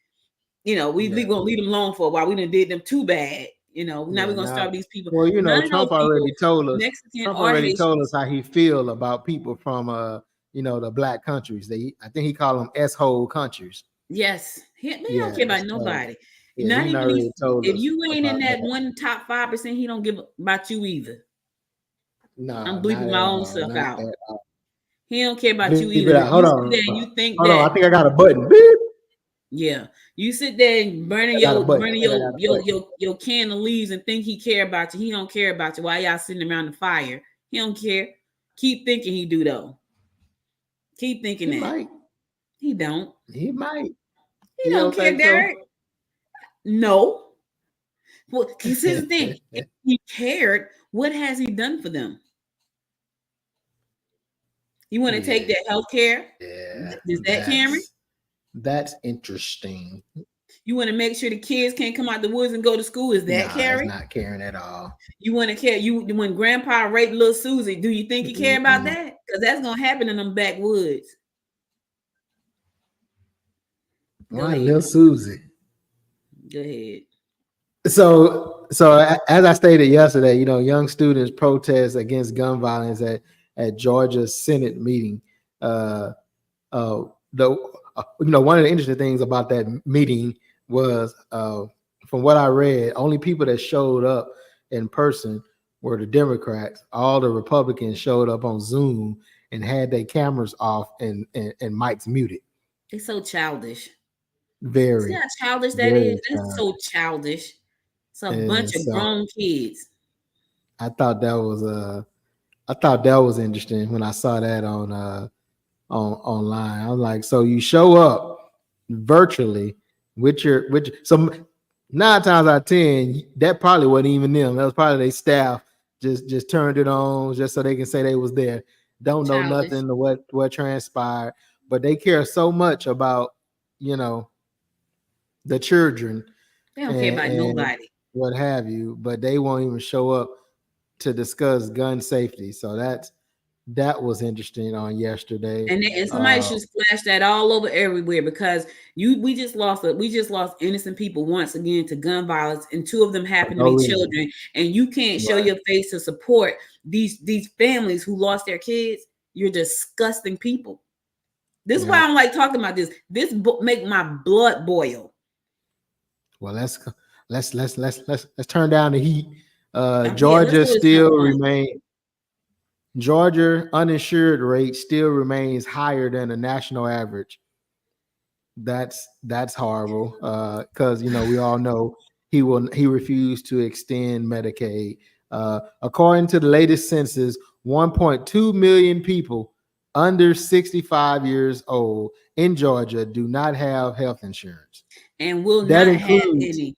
You know, we gonna leave them alone for a while. We done did them too bad. You know, now we're gonna start these people.
Well, you know, Trump already told us. Trump already told us how he feel about people from you know, the black countries. I think he called them S-hole countries.
Yes, he don't care about nobody. Not even if you ain't in that one top 5%, he don't give about you either.
No,
I'm bleeping my own stuff out. He don't care about you either.
Hold on.
You think
hold on, I think I got a button. Beep.
Yeah, you sit there and burning your can of leaves and think he care about you. He don't care about you. While y'all sitting around the fire, he don't care. Keep thinking he do though. Keep thinking that.
Might.
He don't.
He might.
He don't care, Derek. So? No. Well, here's the thing. If he cared, what has he done for them? You want to take that health care?
Yeah.
Is that caring?
That's interesting.
You want to make sure the kids can't come out the woods and go to school? Is that caring?
That's not caring at all.
You want to care? When Grandpa raped little Susie, do you think he care about that? Because that's gonna happen in them backwoods.
Why Lil Susie?
Go ahead.
So as I stated yesterday, young students protest against gun violence at Georgia's Senate meeting. One of the interesting things about that meeting was, from what I read, only people that showed up in person were the Democrats. All the Republicans showed up on Zoom and had their cameras off and mics muted.
It's so childish.
Very.
See how childish that is? That's so childish. It's a bunch of grown kids.
I thought that was interesting when I saw that on online. I was like, so you show up virtually with so 9 times out of 10, that probably wasn't even them. That was probably their staff just turned it on just so they can say they was there. Don't know nothing to what transpired, but they care so much about the children.
They don't care about nobody.
What have you, but they won't even show up to discuss gun safety. So that was interesting on yesterday.
And somebody should splash that all over everywhere, because we just lost innocent people once again to gun violence, and 2 of them happen to be children. And you can't show your face to support these families who lost their kids. You're disgusting people. This is why I'm like talking about this. This book make my blood boil. Well,
let's turn down the heat. Georgia uninsured rate still remains higher than the national average. That's horrible. Because we all know he refused to extend Medicaid. According to the latest census, 1.2 million people under 65 years old in Georgia do not have health insurance.
And will not have any.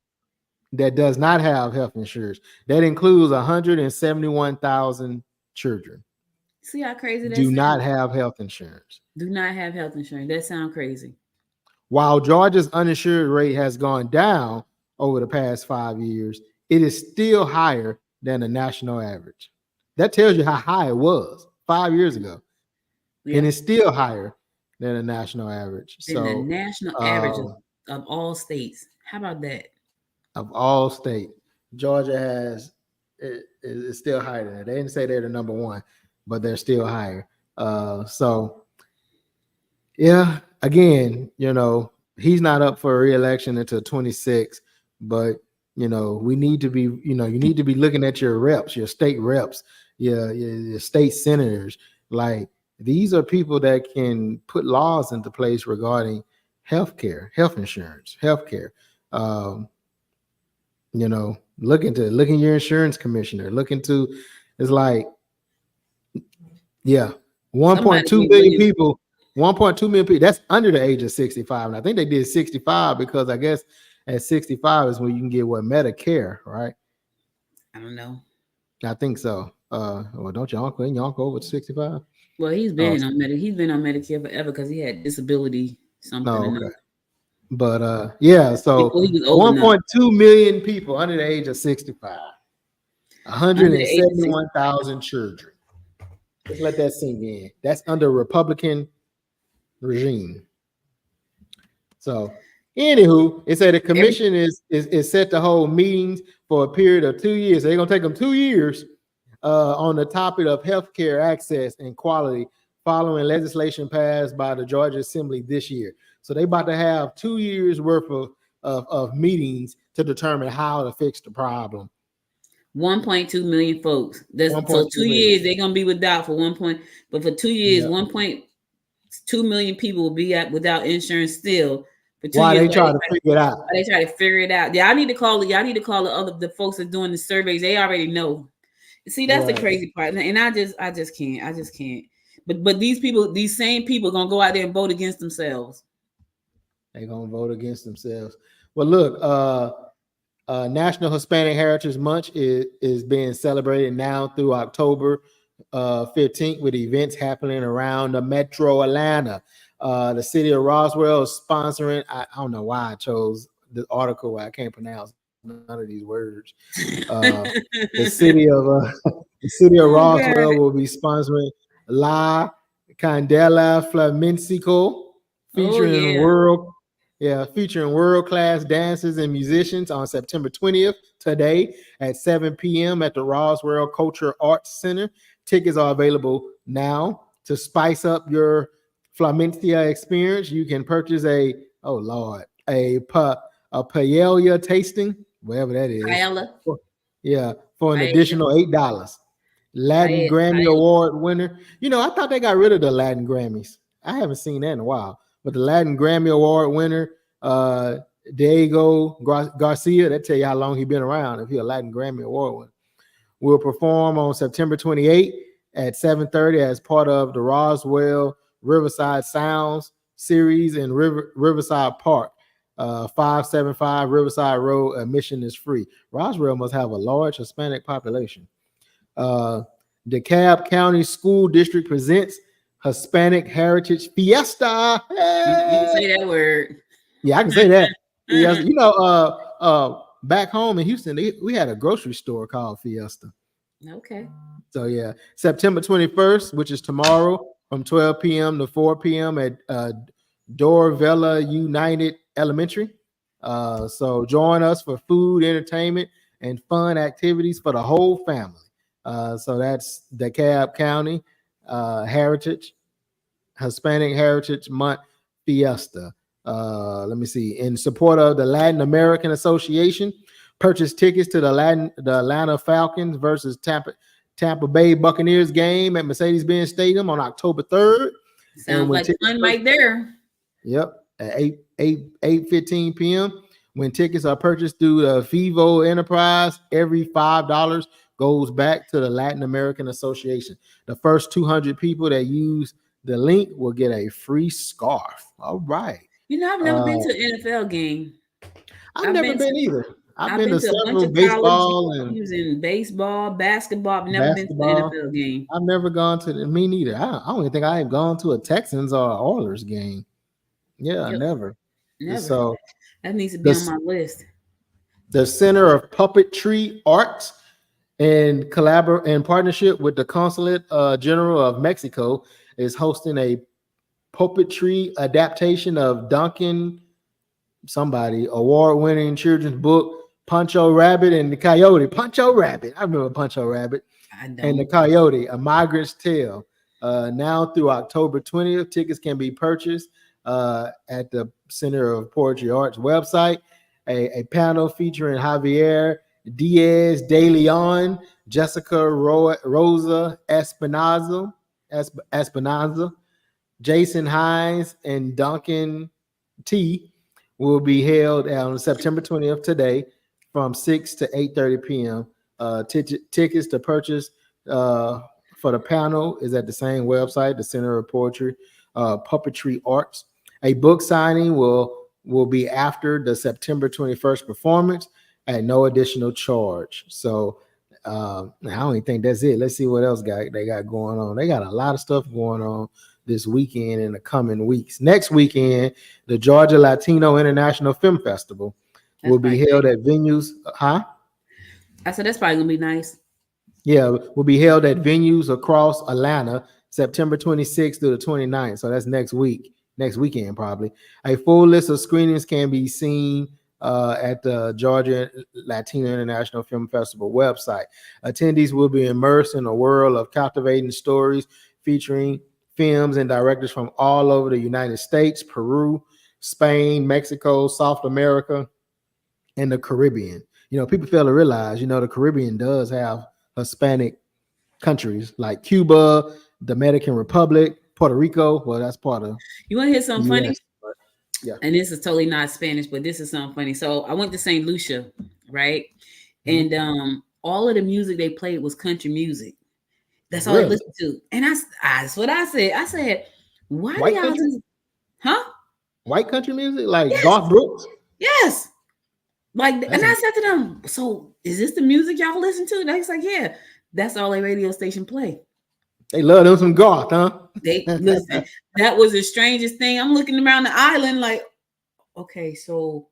That does not have health insurance. That includes 171,000 children.
See how crazy that
do not have health insurance.
Do not have health insurance. That sounds crazy.
While Georgia's uninsured rate has gone down over the past 5 years, it is still higher than the national average. That tells you how high it was 5 years ago. Yeah. And it's still higher than the national average.
Than the national average of all states. How about that?
Of all states, Georgia is still higher than that. They didn't say they're the number 1, but they're still higher. So yeah, again, he's not up for re-election until 26, but we need to be, you need to be looking at your reps, your state reps, your state senators. Like, these are people that can put laws into place regarding healthcare, health insurance, healthcare. Look into your insurance commissioner. It's like, 1.2 million people. 1.2 million people. That's under the age of 65. And I think they did 65 because I guess at 65 is when you can get Medicare, right?
I don't know.
I think so. Well, don't your uncle over 65?
Well, he's been on Medicare forever because he had disability something.
Oh, okay. But so 1.2 million people under the age of 65. 171,000 children. Just let that sink in. That's under Republican regime. So, anywho, it said the commission is set to hold meetings for a period of 2 years. So they're gonna take them 2 years on the topic of healthcare access and quality, following legislation passed by the Georgia Assembly this year. So they about to have 2 years worth of meetings to determine how to fix the problem.
1.2 million folks. So 2 years they're gonna be without for 1 point, but for 2 years, 1.2 million people will be without insurance still. For 2
Why
years,
they try to figure it out?
They try to figure it out. Yeah, I need to call the folks that doing the surveys. They already know. See, that's the crazy part, and I just can't. But these same people are gonna go out there and vote against themselves.
They're gonna vote against themselves. Well, look, National Hispanic Heritage Month is being celebrated now through October 15th with events happening around the Metro Atlanta. The city of Roswell is sponsoring. I don't know why I chose this article where I can't pronounce none of these words. The city of Roswell will be sponsoring La Candela Flamenco, featuring Yeah, featuring world-class dancers and musicians on September 20th, today at 7 p.m. at the Roswell Culture Arts Center. Tickets are available now. To spice up your Flamencia experience, you can purchase a paella tasting, whatever that is.
Paella.
Yeah, for an
Paella.
additional $8. Latin Grammy
Paella.
Award winner. You know, I thought they got rid of the Latin Grammys. I haven't seen that in a while. But the Latin Grammy Award winner, Diego Garcia, that tell you how long he's been around if he's a Latin Grammy Award winner, will perform on September 28th at 7:30 as part of the Roswell Riverside Sounds series in Riverside Park. 575 Riverside Road. Admission is free. Roswell must have a large Hispanic population. DeKalb County School District presents Hispanic Heritage Fiesta.
You can say that word.
Yeah, I can say that. Yes. You know, back home in Houston, we had a grocery store called Fiesta.
Okay.
So yeah, September 21st, which is tomorrow, from 12 p.m. to 4 p.m. at Dorvella United Elementary. So join us for food, entertainment, and fun activities for the whole family. So that's DeKalb County Hispanic Heritage Month Fiesta. Let me see. In support of the Latin American Association, purchase tickets to the Atlanta Falcons versus Tampa Bay Buccaneers game at Mercedes-Benz Stadium on October 3rd.
Sounds like fun right there.
Yep, at 8:15 p.m. When tickets are purchased through Vivo Enterprise, every $5 goes back to the Latin American Association. The first 200 people that use the link will get a free scarf. All right.
You know, I've never been to an NFL game.
I've never been either. I've been to
a
several
bunch of
baseball and
using baseball, basketball. I've never been to an NFL game.
I've never gone to me neither. I don't even think I have gone to a Texans or Oilers game. Yeah, yep. Never. So
that needs to be on my list.
The Center of Puppetry Arts in partnership with the Consulate General of Mexico is hosting a puppetry adaptation of Duncan award-winning children's book Pancho Rabbit and the Coyote. Pancho Rabbit. I remember Pancho Rabbit and the Coyote, A Migrant's Tale. Now through October 20th, tickets can be purchased at the Center of Poetry Arts website. A panel featuring Javier Diaz de Leon, Jessica Rosa Espinoza, Jason Hines, and Duncan T. will be held on September 20th today from 6 to 8:30 p.m. Tickets to purchase for the panel is at the same website, the Center of Poetry Puppetry Arts. A book signing will be after the September 21st performance at no additional charge. So I don't even think that's it. Let's see what else they got going on. They got a lot of stuff going on this weekend and the coming weeks. Next weekend, the Georgia Latino International Film Festival will be held at venues. I
said that's probably gonna be nice.
Yeah, will be held at venues across Atlanta, September 26th through the 29th. So that's next weekend probably. A full list of screenings can be seen at the Georgia Latino International Film Festival website. Attendees will be immersed in a world of captivating stories featuring films and directors from all over the United States, Peru, Spain, Mexico, South America, and the Caribbean. You know, people fail to realize, the Caribbean does have Hispanic countries like Cuba, Dominican Republic, Puerto Rico. Well, that's part of.
You want to hear something funny?
Yeah.
And this is totally not Spanish, but this is something funny. So I went to St. Lucia, right? Mm-hmm. And all of the music they played was country music. That's all I listened to. And that's what I said. I said, why do y'all do? Huh?
White country music? Like Garth Brooks?
Yes. And I said to them, so is this the music y'all listen to? They was like, yeah, that's all a radio station play.
They love them some Garth, huh?
Listen, that was the strangest thing. I'm looking around the island like, okay, so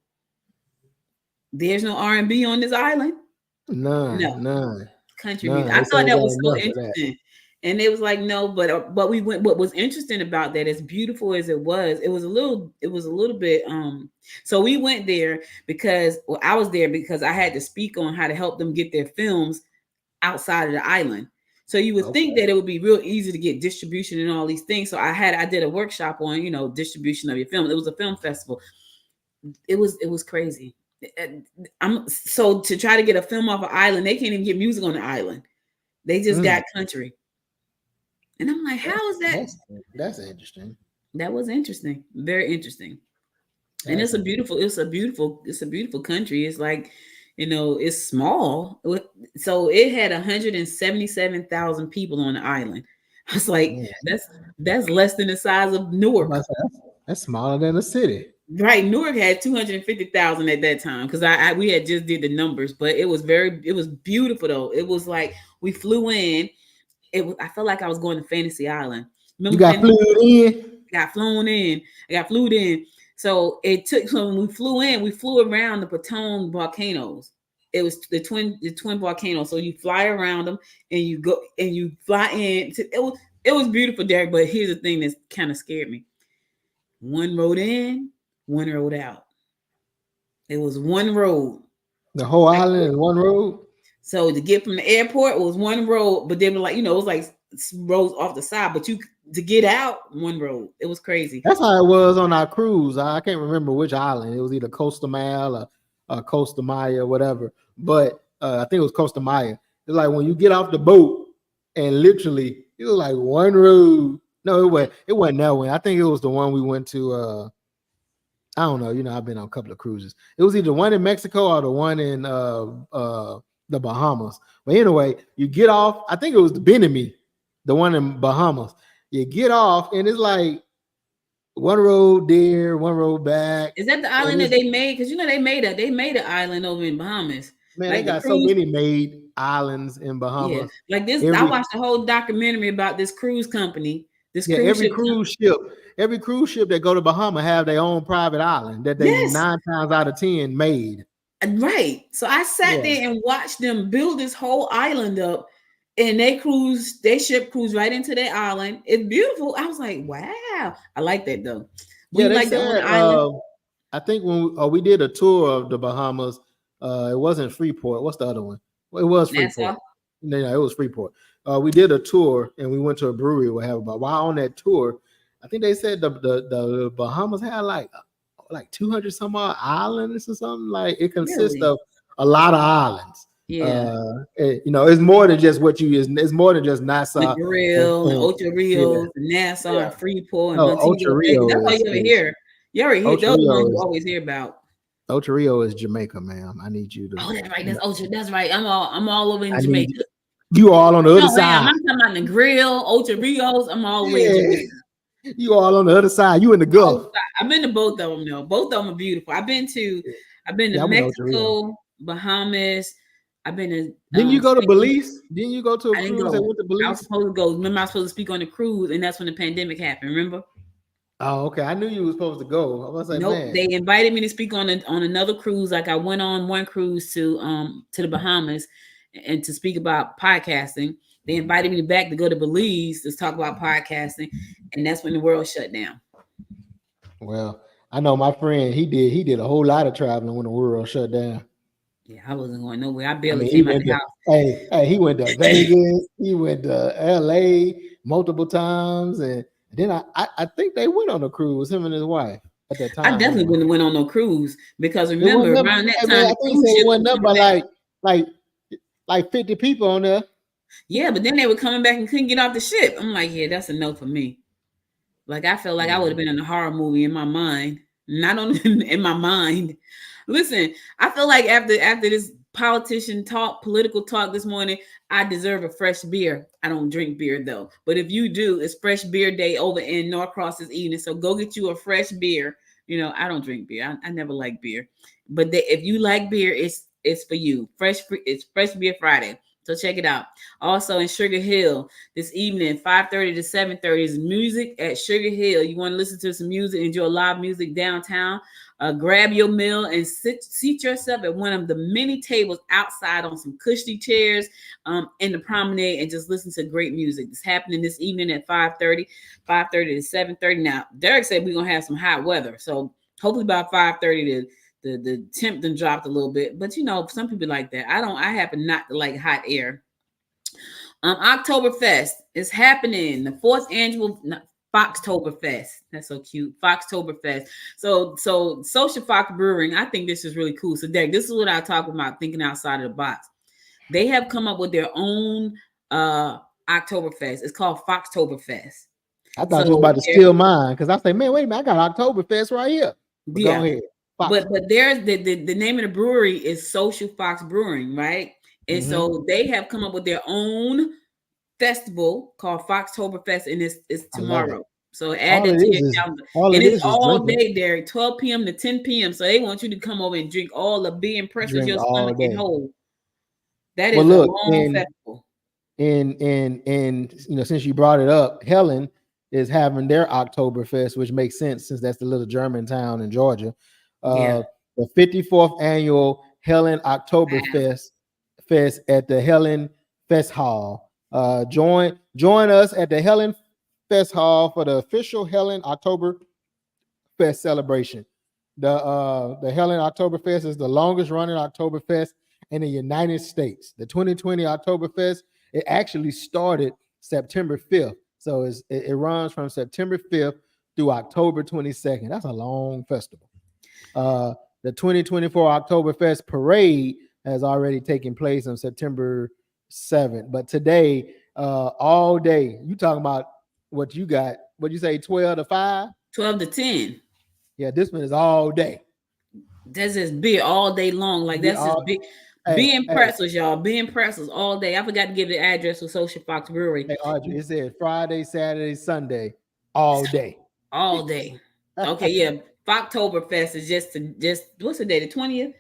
there's no R&B on this island?
None.
Country music. I thought that was so interesting. And it was like, no, but we went. What was interesting about that, as beautiful as it was a little bit. So we went there because, well, I was there because I had to speak on how to help them get their films outside of the island. So you would think that it would be real easy to get distribution and all these things. So I did a workshop on, distribution of your film. It was a film festival. It was crazy. So to try to get a film off an island, they can't even get music on the island. They just got country. And I'm like, how is that?
That's interesting.
That was interesting. Very interesting. And it's a beautiful country. It's like, it's small. So it had 177,000 people on the island. I was like, that's less than the size of Newark.
That's smaller than a city.
Right. Newark had 250,000 at that time because we had just did the numbers, but it was beautiful though. It was like we flew in. I felt like I was going to Fantasy Island. Remember,
you got flew in?
Got flown in. I got flew in. So when we flew in, we flew around the Patone volcanoes. It was the twin volcanoes. So you fly around them and you go and you fly in. It was beautiful, Derek. But here's the thing that kind of scared me. One road in, one road out. It was one road.
The whole island is one road.
So to get from the airport, it was one road, but they were like, it was like roads off the side, but to get out, one road. It was crazy.
That's how it was on our cruise. I can't remember which island. It was either Costa Maya or Costa Maya, whatever. But I think it was Costa Maya. It's like when you get off the boat and literally it was like one road. No, it wasn't that one. I think it was the one we went to. I don't know. I've been on a couple of cruises. It was either one in Mexico or the one in the Bahamas. But anyway, you get off. I think it was the Benemy, the one in Bahamas. You get off, and it's like one road there, one road back.
Is that the island that they made? Because they made an island over in Bahamas.
Man, they got so many made islands in Bahamas.
Yeah. Like this, I watched a whole documentary about this cruise company.
Every cruise ship that go to Bahamas have their own private island that they 9 times out of 10 made.
Right. So I sat there and watched them build this whole island up, and they ship cruise right into their island. It's beautiful. I was like, wow. I like that though.
I think when we did a tour of the Bahamas, it wasn't Freeport. What's the other one? Well, it was Freeport. No, it was Freeport. We did a tour and we went to a brewery. While on that tour, I think they said the Bahamas had like 200 some odd islands or something. Like it consists of a lot of islands.
Yeah,
it's more than just it's more than just Nassau,
the Grill, and Ocho Rios, Nassau, and Freeport. And
Ocho Rios.
That's all you ever hear. You already hear those ones you always hear about.
Ocho Rio is Jamaica, ma'am. I need you to.
Oh, that's right. That's Ocho. That's right. I'm all over in Jamaica.
You all on the other side.
I'm talking about the Grill, Ocho Rios. I'm all the way in Jamaica.
You all on the other side. You in the Gulf.
I've been to both of them though. Both of them are beautiful. I've been to Mexico, Bahamas. I've been to.
Didn't you go to Belize? Didn't you go to a cruise that went to Belize?
I was supposed to go. Remember, I was supposed to speak on the cruise, and that's when the pandemic happened. Remember?
Oh, okay. I knew you were supposed to go. I was like,
nope.
Man.
They invited me to speak on another cruise. Like I went on one cruise to the Bahamas and to speak about podcasting. They invited me back to go to Belize to talk about podcasting, and that's when the world shut down.
Well, I know my friend. He did a whole lot of traveling when the world shut down.
Yeah, I wasn't going nowhere. I barely came out the house.
Hey, he went to Vegas. He went to LA multiple times, and then I think they went on a cruise, him and his wife at that time.
I definitely wouldn't have went on no cruise because remember around that time,
I think it went up by like 50 people on there.
Yeah, but then they were coming back and couldn't get off the ship. I'm like, yeah, that's a no for me. Like I felt like I would have been in a horror movie in my mind, not on in my mind. Listen, I feel like after this political talk this morning, I deserve a fresh beer. I don't drink beer though, but if you do, it's fresh beer day over in Norcross this evening. So go get you a fresh beer. I don't drink beer. I never like beer, but if you like beer, it's for you. It's Fresh Beer Friday. So check it out. Also in Sugar Hill this evening, 5:30 to 7:30 is music at Sugar Hill. You want to listen to some music, enjoy live music downtown. Grab your meal and seat yourself at one of the many tables outside on some cushy chairs in the promenade and just listen to great music. It's happening this evening at 5:30 to 7:30. Now, Derek said we're going to have some hot weather. So hopefully by 5:30 the temp then dropped a little bit, but you know, some people like that. I happen not to like hot air. Oktoberfest is happening, the 4th annual Foxtoberfest. That's so cute. Foxtoberfest. So Social Fox Brewing, I think this is really cool. So Derek, this is what I talk about, thinking outside of the box. They have come up with their own Oktoberfest. It's called Foxtoberfest.
I thought you were about to steal mine because I say, man, wait a minute, I got Oktoberfest right here. But
yeah.
Go ahead.
But there's the name of the brewery is Social Fox Brewing, right? And so they have come up with their own festival called Foxtoberfest, and it's tomorrow. So add that to your calendar. And it's all day, Derek, 12 p.m. to 10 p.m. So they want you to come over and drink all the beer and press your stomach and hold. That is a long festival.
And you know, since you brought it up, Helen is having their Oktoberfest, which makes sense since that's the little German town in Georgia. The 54th annual Helen Oktoberfest at the Helen Fest Hall. Join us at the Helen Fest Hall for the official Helen Oktoberfest celebration. The Helen Oktoberfest is the longest running Oktoberfest in the United States. The 2020 Oktoberfest, it actually started September 5th. So it runs from September 5th through October 22nd. That's a long festival. The 2024 Oktoberfest parade has already taken place on September 7th. But today, all day, you talking about what you got? What'd you say, 12 to 5?
12 to 10.
Yeah, this one is all day.
That's just beer all day long. Like that's just big. Beer and pretzels, y'all. Beer and pretzels all day. I forgot to give the address of Social Fox Brewery.
Hey, Audrey, it said Friday, Saturday, Sunday, all day.
All day. Okay, yeah. Foxtoberfest is just what's the day? The 20th?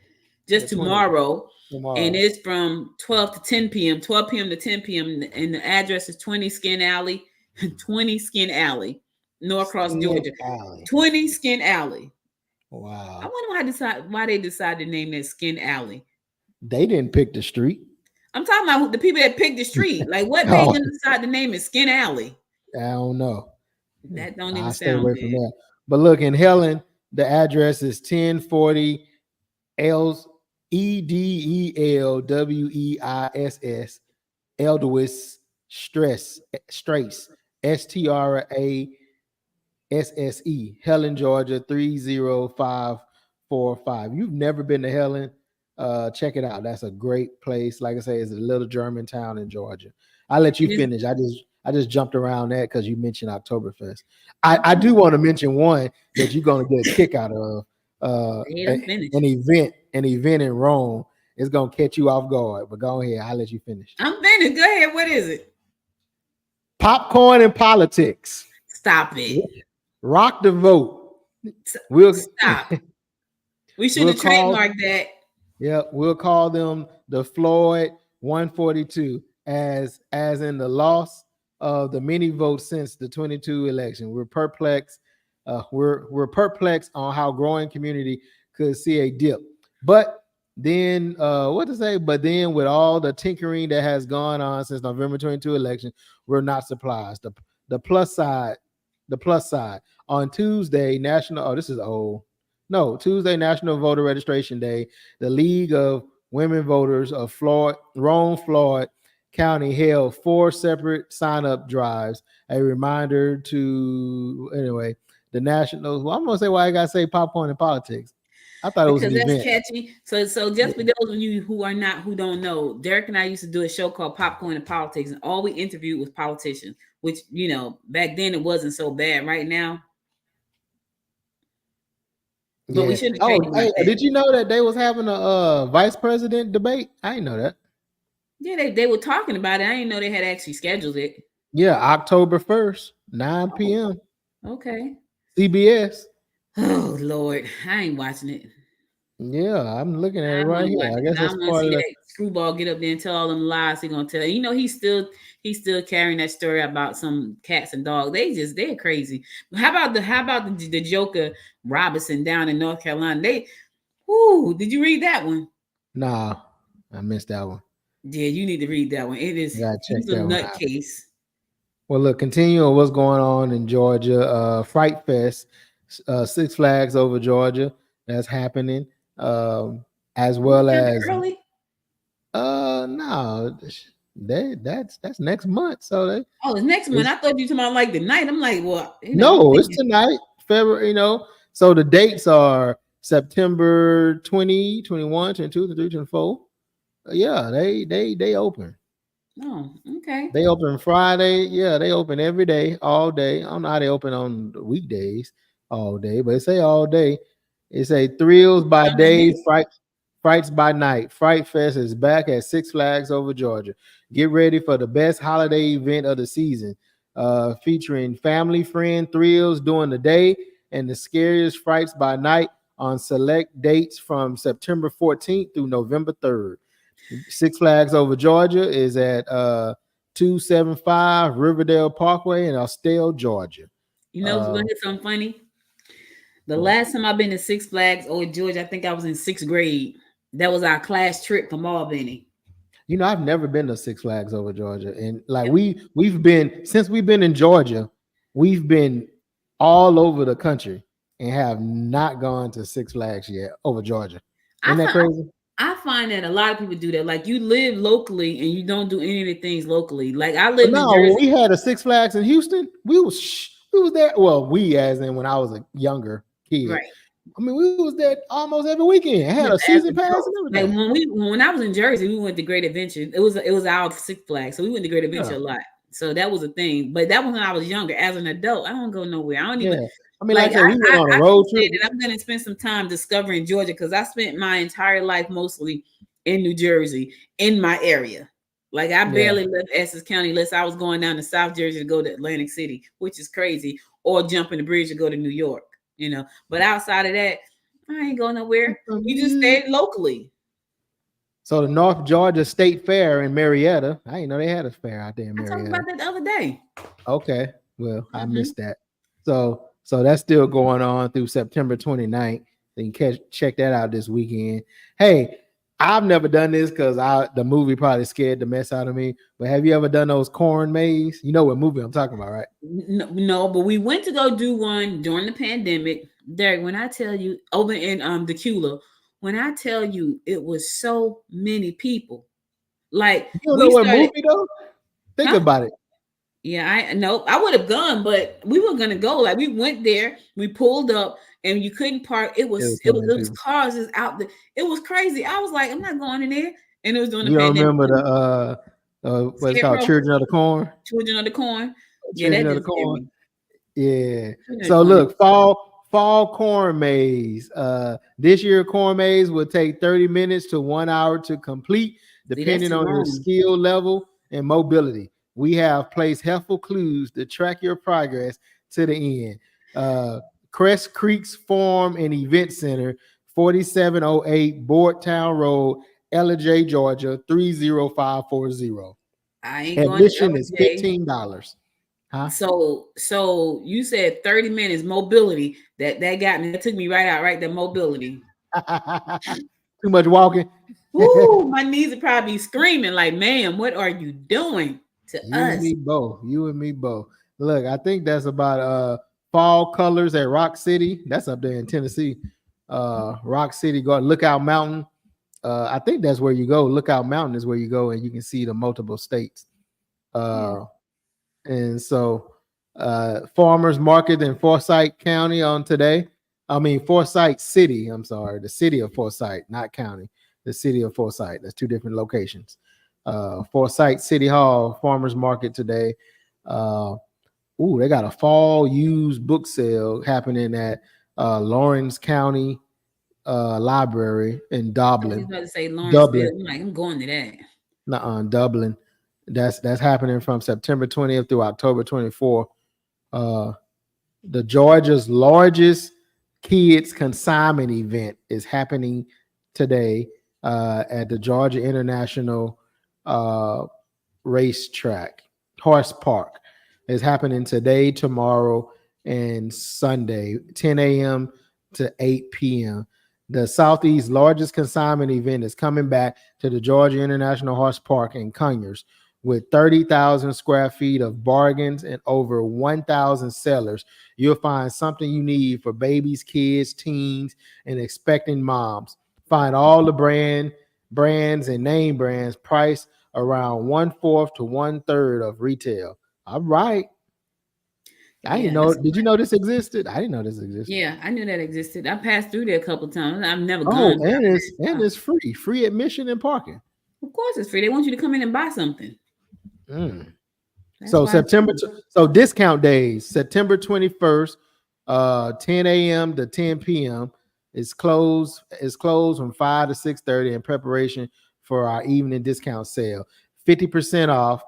Just tomorrow. And it's from 12 to 10 p.m. 12 p.m. to 10 p.m. And the address is 20 Skin Alley, 20 Skin Alley, Norcross, Georgia. 20 Skin Alley.
Wow.
I wonder why they decided to name that Skin Alley.
They didn't pick the street.
I'm talking about the people that picked the street. Like, what made them decide to name it Skin Alley?
I don't know.
That don't even sound good.
From there. But look, in Helen, the address is 1040 EDELWEISS Eldowis Strasse STRASSE, Helen, Georgia 30545. You've never been to Helen? Check it out. That's a great place. Like I say, it's a little German town in Georgia. I'll let you finish. I just jumped around that because you mentioned Oktoberfest. I do want to mention one that you're going to get a kick out of. An event in Rome is going to catch you off guard. But go ahead. I'll let you finish.
I'm finished. Go ahead. What is it?
Popcorn and politics.
Stop it.
Rock the vote.
Stop. We should have trademarked that.
Yeah, we'll call them the Floyd 142 as in the loss of the many votes since the 22 election. We're perplexed. We're perplexed on how growing community could see a dip. But then But then with all the tinkering that has gone on since November 22 election, we're not surprised. The plus side on Tuesday, Tuesday, National Voter Registration Day, the League of Women Voters of Rome, Floyd County held 4 separate sign-up drives. A reminder to, the national. Well, I'm gonna say why I gotta say popcorn and politics. I thought it was because that's
catchy. So just for those of you who don't know, Derek and I used to do a show called Popcorn and Politics, and all we interviewed was politicians. Which back then it wasn't so bad. Right now. But we shouldn't.
Did you know that they was having a vice president debate? I didn't know that.
Yeah, they were talking about it. I didn't know they had actually scheduled it.
Yeah, October 1st, 9 p.m.
Okay.
CBS.
Oh Lord, I ain't watching it.
Yeah, I'm looking at it
I
right
want to
here.
watch
I
it.
guess
I
that's
want to
part
see
of the.
that screwball get up there and tell all them lies he gonna tell. You know, he's still carrying that story about some cats and dogs. They're crazy. How about the Joker Robinson down in North Carolina? Did you read that one?
Nah, I missed that one.
Yeah, you need to read that one.
I gotta check
He's a
that one out.
nutcase.
Well, look, continuing what's going on in Georgia, Fright Fest, Six Flags over Georgia, that's happening, as well as
Early?
no, that's next month. So
Oh, it's next month. I thought you were talking about like the night. I'm like, well,
no, it's tonight, February. So the dates are September 20, 21, 22, 23, 24. Yeah, they open.
Oh, okay.
They open Friday. Yeah, they open every day, all day. I don't know how they open on the weekdays all day, but it say all day. It say thrills by day, frights by night. Fright Fest is back at Six Flags over Georgia. Get ready for the best holiday event of the season, featuring family friend thrills during the day and the scariest frights by night on select dates from September 14th through November 3rd. Six Flags over Georgia is at 275 Riverdale Parkway in Austell, Georgia.
You know, it's gonna hit something funny. The last time I've been to Six Flags over Georgia, I think I was in 6th grade. That was our class trip from Albany.
You know, I've never been to Six Flags over Georgia, and like we've been since we've been in Georgia, we've been all over the country and have not gone to Six Flags yet over Georgia. Isn't that crazy?
I find that a lot of people do that. Like you live locally and you don't do any of the things locally. Like I live in Jersey.
We had a Six Flags in Houston. We was there. Well, we as in when I was a younger kid.
Right.
I mean, we was there almost every weekend. I had a season pass and everything.
Like when I was in Jersey, we went to Great Adventure. It was our Six Flags, so we went to Great Adventure a lot. So that was a thing. But that was when I was younger. As an adult, I don't go nowhere. I don't even.
I mean, like I said, we went on a road trip.
I'm going to spend some time discovering Georgia because I spent my entire life mostly in New Jersey, in my area. Like I barely left Essex County unless I was going down to South Jersey to go to Atlantic City, which is crazy, or jumping the bridge to go to New York. But outside of that, I ain't going nowhere. You just stayed locally.
So the North Georgia State Fair in Marietta, I didn't know they had a fair out there in Marietta.
I talked about that the other day.
Okay, well, I missed that. So that's still going on through September 29th. So you can check that out this weekend. Hey, I've never done this because the movie probably scared the mess out of me. But have you ever done those corn maze? You know what movie I'm talking about, right?
No, but we went to go do one during the pandemic. Derek, when I tell you over in Decula, when I tell you it was so many people, like
you don't know what movie though? Think about it.
Yeah, I would have gone, but we were gonna go. Like we went there, we pulled up, and you couldn't park. It was cars is out there. It was crazy. I was like, I'm not going in there. And it was during the pandemic.
You remember the what's called Children of the Corn?
Children of the Corn.
Children of the Corn. Yeah. So look, fall corn maze. This year corn maze will take 30 minutes to 1 hour to complete, depending on your skill level and mobility. We have placed helpful clues to track your progress to the end. Crest Creeks Farm and Event Center, 4708 Boardtown Road, Ellijay, Georgia, 30540. Admission is $15. Huh?
So you said 30 minutes mobility. That got me. That took me right out. Right, that mobility.
Too much walking.
Ooh, my knees would probably be screaming like, "Ma'am, what are you doing to us?"
You and me both. Look, I think that's about fall colors at Rock City. That's up there in Tennessee. Rock City, go Lookout Mountain. I think that's where you go. Lookout Mountain is where you go, and you can see the multiple states. And so farmers market in Forsyth County on today. Forsyth City. I'm sorry, the city of Forsyth, not county. The city of Forsyth. That's two different locations. Forsyth City Hall farmers market today. They got a fall used book sale happening at Lawrence County Library in Dublin.
I was about to say Lawrence. I'm going to that.
Dublin. That's happening from September 20th through October 24th. The Georgia's largest kids consignment event is happening today at the Georgia International Racetrack, Horse Park. It's happening today, tomorrow, and Sunday, 10 a.m. to 8 p.m. The Southeast's largest consignment event is coming back to the Georgia International Horse Park in Conyers with 30,000 square feet of bargains and over 1,000 sellers. You'll find something you need for babies, kids, teens, and expecting moms. Find all the brands and name brands priced around 1/4 to 1/3 of retail. All right. I didn't know. Did you know this existed? I didn't know this existed.
Yeah, I knew that existed. I passed through there a couple of times. I've never
Oh,
gone.
and it's free admission and parking.
Of course, it's free. They want you to come in and buy something.
So so discount days, September 21st, 10 a.m. to 10 p.m. is closed. It's closed from 5 to 6:30 in preparation for our evening discount sale. 50% off,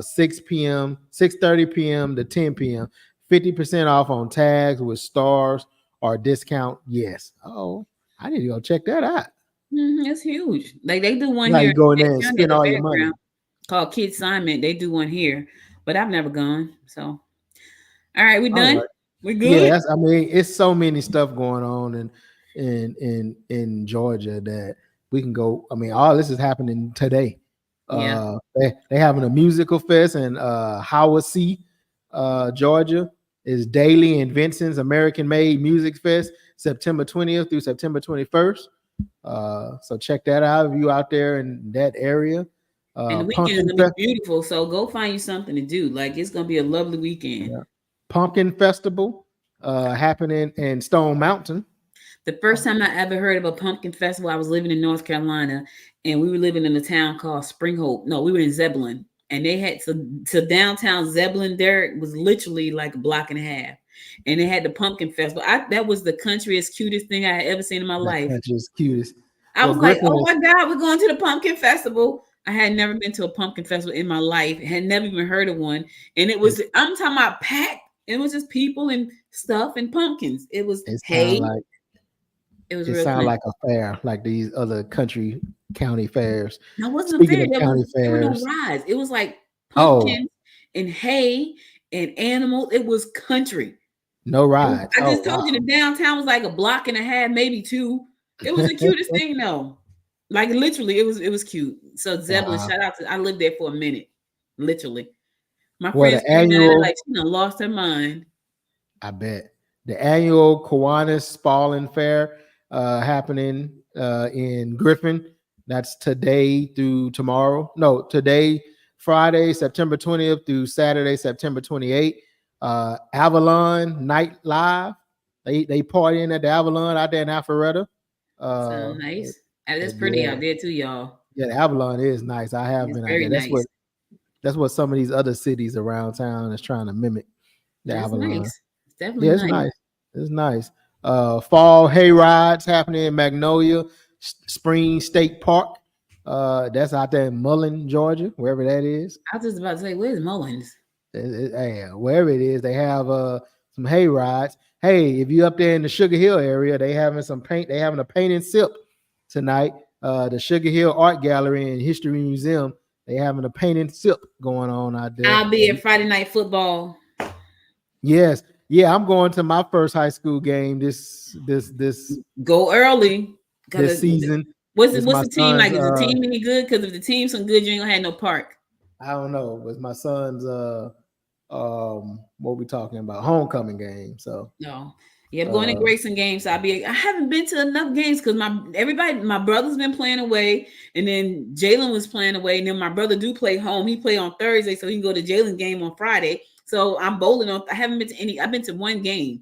6 p.m., 6:30 p.m. to 10 p.m. 50% off on tags with stars or discount. Yes. Oh, I need to go check that out.
It's huge. Like they do one
Now
here.
you go in there and spend all your money.
Called Kids Assignment. They do one here, but I've never gone. So, all right, we done.
Right.
We good.
Yeah, I mean, it's so many stuff going on in Georgia that we can go. I mean, all this is happening today.
Yeah.
They having a musical fest in Howard, Georgia. Is Daily and Vincent's American Made Music Fest, September 20th through September 21st. So check that out if you out there in that area.
And the weekend is gonna be beautiful. So go find you something to do. Like it's gonna be a lovely weekend.
Yeah. Pumpkin Festival happening in Stone Mountain.
The first time I ever heard of a pumpkin festival, I was living in North Carolina, and we were living in a town called Spring Hope. No, we were in Zebulon, and they had to downtown Zebulon. There was literally like a block and a half, and they had the pumpkin festival. That was the countryest, cutest thing I had ever seen in my life.
That's just cutest.
I was like, oh my God, we're going to the pumpkin festival. I had never been to a pumpkin festival in my life. Had never even heard of one, and it was. I'm talking about packed. It was just people and stuff and pumpkins. It was hay. It was. It sounded
like a fair, like these other county fairs.
No, it wasn't a fair. There was no rides. It was like pumpkins and hay and animals. It was country.
No rides.
I just told you the downtown was like a block and a half, maybe two. It was the cutest thing though. Like literally, it was cute. So Zebulon, shout out to. I lived there for a minute, literally. My friends like she done lost her mind.
I bet the annual Kiwanis Spalding Fair happening in Griffin. That's today through tomorrow. No, today, Friday, September 20th through Saturday, September 28th. Avalon Night Live. They partying at the Avalon out there in Alpharetta.
So nice. And it's pretty out there too, y'all.
Yeah, the Avalon is nice. I have been out there. That's what some of these other cities around town is trying to mimic. The Avalon.
Nice. It's definitely
nice. It's nice. Fall hay rides happening in Magnolia Spring State Park. That's out there in Mullen, Georgia, wherever that is.
I was just about to say, where's Mullins?
Wherever it is, they have some hay rides. Hey, if you up there in the Sugar Hill area, they having some paint. They having a paint and sip tonight. The Sugar Hill Art Gallery and History Museum. They having a paint and sip going on out there.
I'll be at Friday Night Football.
Yes. Yeah, I'm going to my first high school game this
go early
this season.
What's the team like? Is the team any good? Because if the team's some good, you ain't gonna have no park.
I don't know. It was my son's what we talking about? Homecoming game. So
no. Yeah, I'm going to Grayson games. I haven't been to enough games because my brother's been playing away, and then Jalen was playing away, and then my brother do play home. He play on Thursday, so he can go to Jalen game on Friday. So I'm bowling on. I haven't been to any. I've been to one game,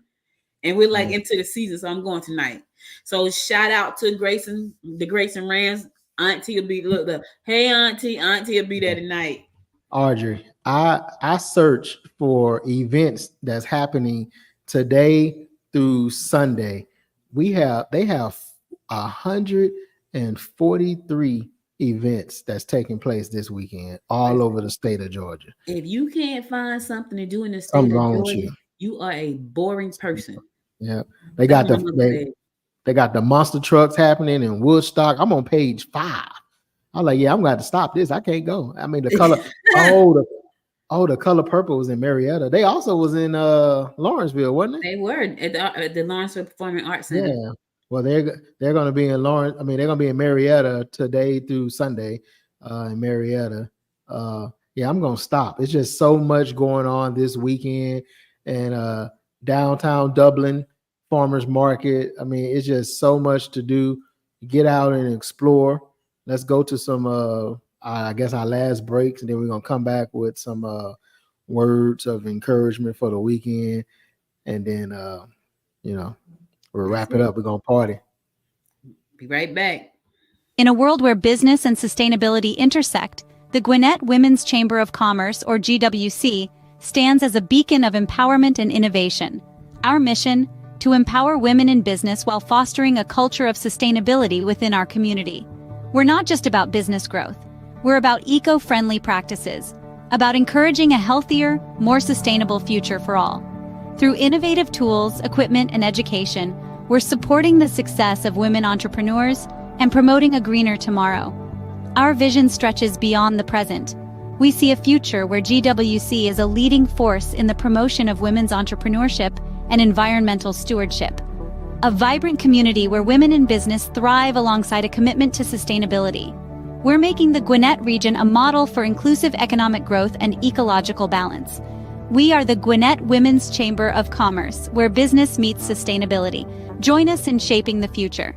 and we're like into the season, so I'm going tonight. So shout out to Grayson, the Grayson Rams. Auntie will be hey Auntie will be there tonight.
Audrey, I search for events that's happening today through Sunday. They have 143 events that's taking place this weekend all over the state of Georgia.
If you can't find something to do in the state of Georgia, you are a boring person.
Yeah, they got
That's my
they got the monster trucks happening in Woodstock. I'm on page 5. I'm like, yeah, I'm going to stop this. I can't go. I mean, the color, the Color Purple was in Marietta. They also was in Lawrenceville, wasn't it?
They were at the Lawrenceville Performing Arts Center.
Yeah. Well, they're going to be in Lawrence. I mean, they're going to be in Marietta today through Sunday in Marietta. Yeah, I'm going to stop. It's just so much going on this weekend, and downtown Dublin Farmers Market. I mean, it's just so much to do. Get out and explore. Let's go to some I guess our last breaks, and then we're gonna come back with some words of encouragement for the weekend, and then we'll wrap it up. We're gonna party.
Be right back.
In a world where business and sustainability intersect, the Gwinnett Women's Chamber of Commerce, or GWC, stands as a beacon of empowerment and innovation. Our mission: to empower women in business while fostering a culture of sustainability within our community. We're not just about business growth. We're about eco-friendly practices, about encouraging a healthier, more sustainable future for all. Through innovative tools, equipment, and education, we're supporting the success of women entrepreneurs and promoting a greener tomorrow. Our vision stretches beyond the present. We see a future where GWC is a leading force in the promotion of women's entrepreneurship and environmental stewardship. A vibrant community where women in business thrive alongside a commitment to sustainability. We're making the Gwinnett region a model for inclusive economic growth and ecological balance. We are the Gwinnett Women's Chamber of Commerce, where business meets sustainability. Join us in shaping the future.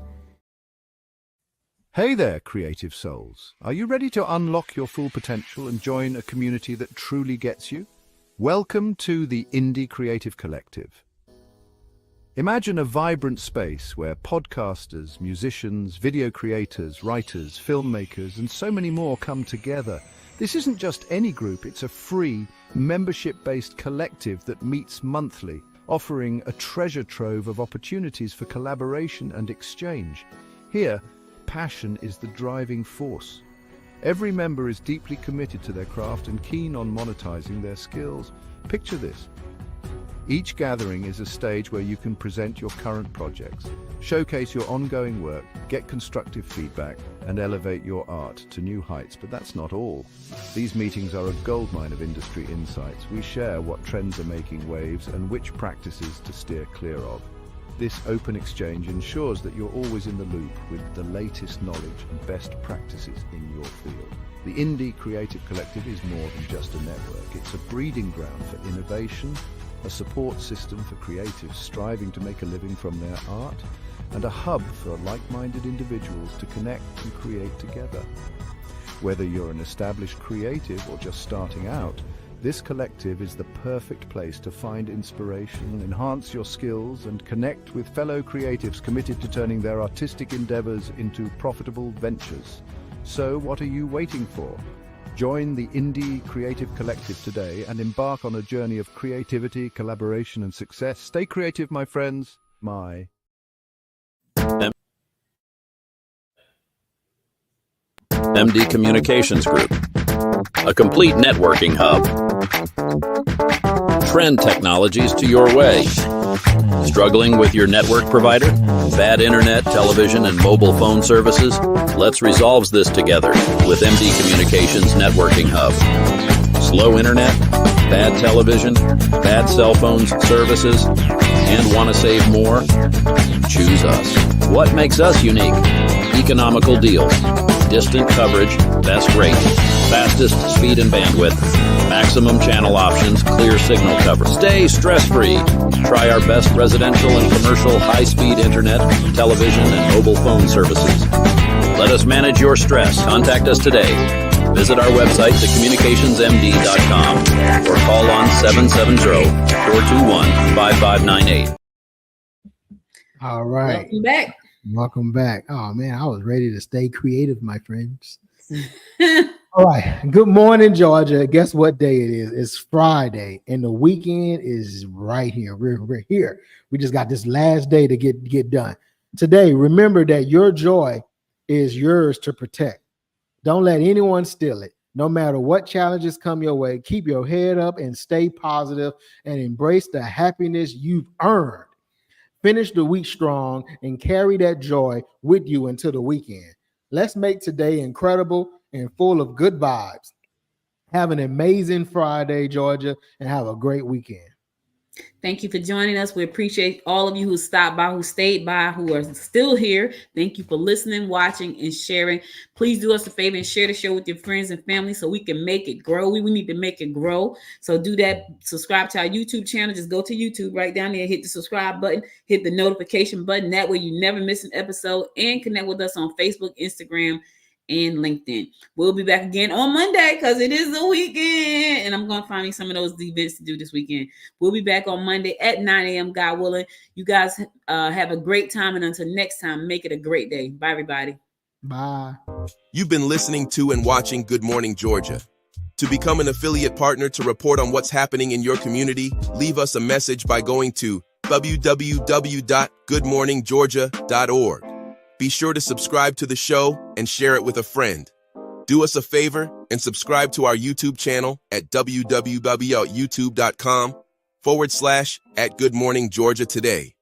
Hey there, creative souls. Are you ready to unlock your full potential and join a community that truly gets you? Welcome to the Indie Creative Collective. Imagine a vibrant space where podcasters, musicians, video creators, writers, filmmakers, and so many more come together. This isn't just any group, it's a free, membership-based collective that meets monthly, offering a treasure trove of opportunities for collaboration and exchange. Here, passion is the driving force. Every member is deeply committed to their craft and keen on monetizing their skills. Picture this. Each gathering is a stage where you can present your current projects, showcase your ongoing work, get constructive feedback, and elevate your art to new heights. But that's not all. These meetings are a goldmine of industry insights. We share what trends are making waves and which practices to steer clear of. This open exchange ensures that you're always in the loop with the latest knowledge and best practices in your field. The Indie Creative Collective is more than just a network. It's a breeding ground for innovation, a support system for creatives striving to make a living from their art, and a hub for like-minded individuals to connect and create together. Whether you're an established creative or just starting out, this collective is the perfect place to find inspiration, enhance your skills, and connect with fellow creatives committed to turning their artistic endeavors into profitable ventures. So what are you waiting for? Join the Indie Creative Collective today and embark on a journey of creativity, collaboration, and success. Stay creative, my friends. My.
MD Communications Group, a complete networking hub. Trend technologies to your way. Struggling with your network provider? Bad internet, television, and mobile phone services? Let's resolve this together with MD Communications Networking Hub. Slow internet, bad television, bad cell phones, services, and want to save more? Choose us. What makes us unique? Economical deals, distant coverage, best rate, fastest speed and bandwidth, maximum channel options, clear signal coverage. Stay stress-free. Try our best residential and commercial high-speed internet, television, and mobile phone services. Let us manage your stress. Contact us today. Visit our website, thecommunicationsmd.com, or call on 770-421-5598.
All right.
Welcome back.
Welcome back. Oh, man, I was ready to stay creative, my friends. All right. Good morning, Georgia. Guess what day it is? It's Friday, and the weekend is right here. We're here. We just got this last day to get done. Today, remember that your joy is yours to protect. Don't let anyone steal it. No matter what challenges come your way, keep your head up and stay positive and embrace the happiness you've earned. Finish the week strong and carry that joy with you into the weekend. Let's make today incredible and full of good vibes. Have an amazing Friday, Georgia, and have a great weekend.
Thank you for joining us. We appreciate all of you who stopped by, who stayed by, who are still here. Thank you for listening, watching, and sharing. Please do us a favor and share the show with your friends and family so we can make it grow. We need to make it grow. So do that. Subscribe to our YouTube channel. Just go to YouTube right down there, hit the subscribe button, hit the notification button. That way you never miss an episode, and connect with us on Facebook, Instagram, and LinkedIn. We'll be back again on Monday because it is the weekend, and I'm going to find me some of those events to do this weekend. We'll be back on Monday at 9 a.m. God willing. You guys have a great time, and until next time, make it a great day. Bye, everybody.
Bye.
You've been listening to and watching Good Morning Georgia. To become an affiliate partner to report on what's happening in your community, leave us a message by going to www.goodmorninggeorgia.org. Be sure to subscribe to the show and share it with a friend. Do us a favor and subscribe to our YouTube channel at www.youtube.com/@Good Morning Georgia today.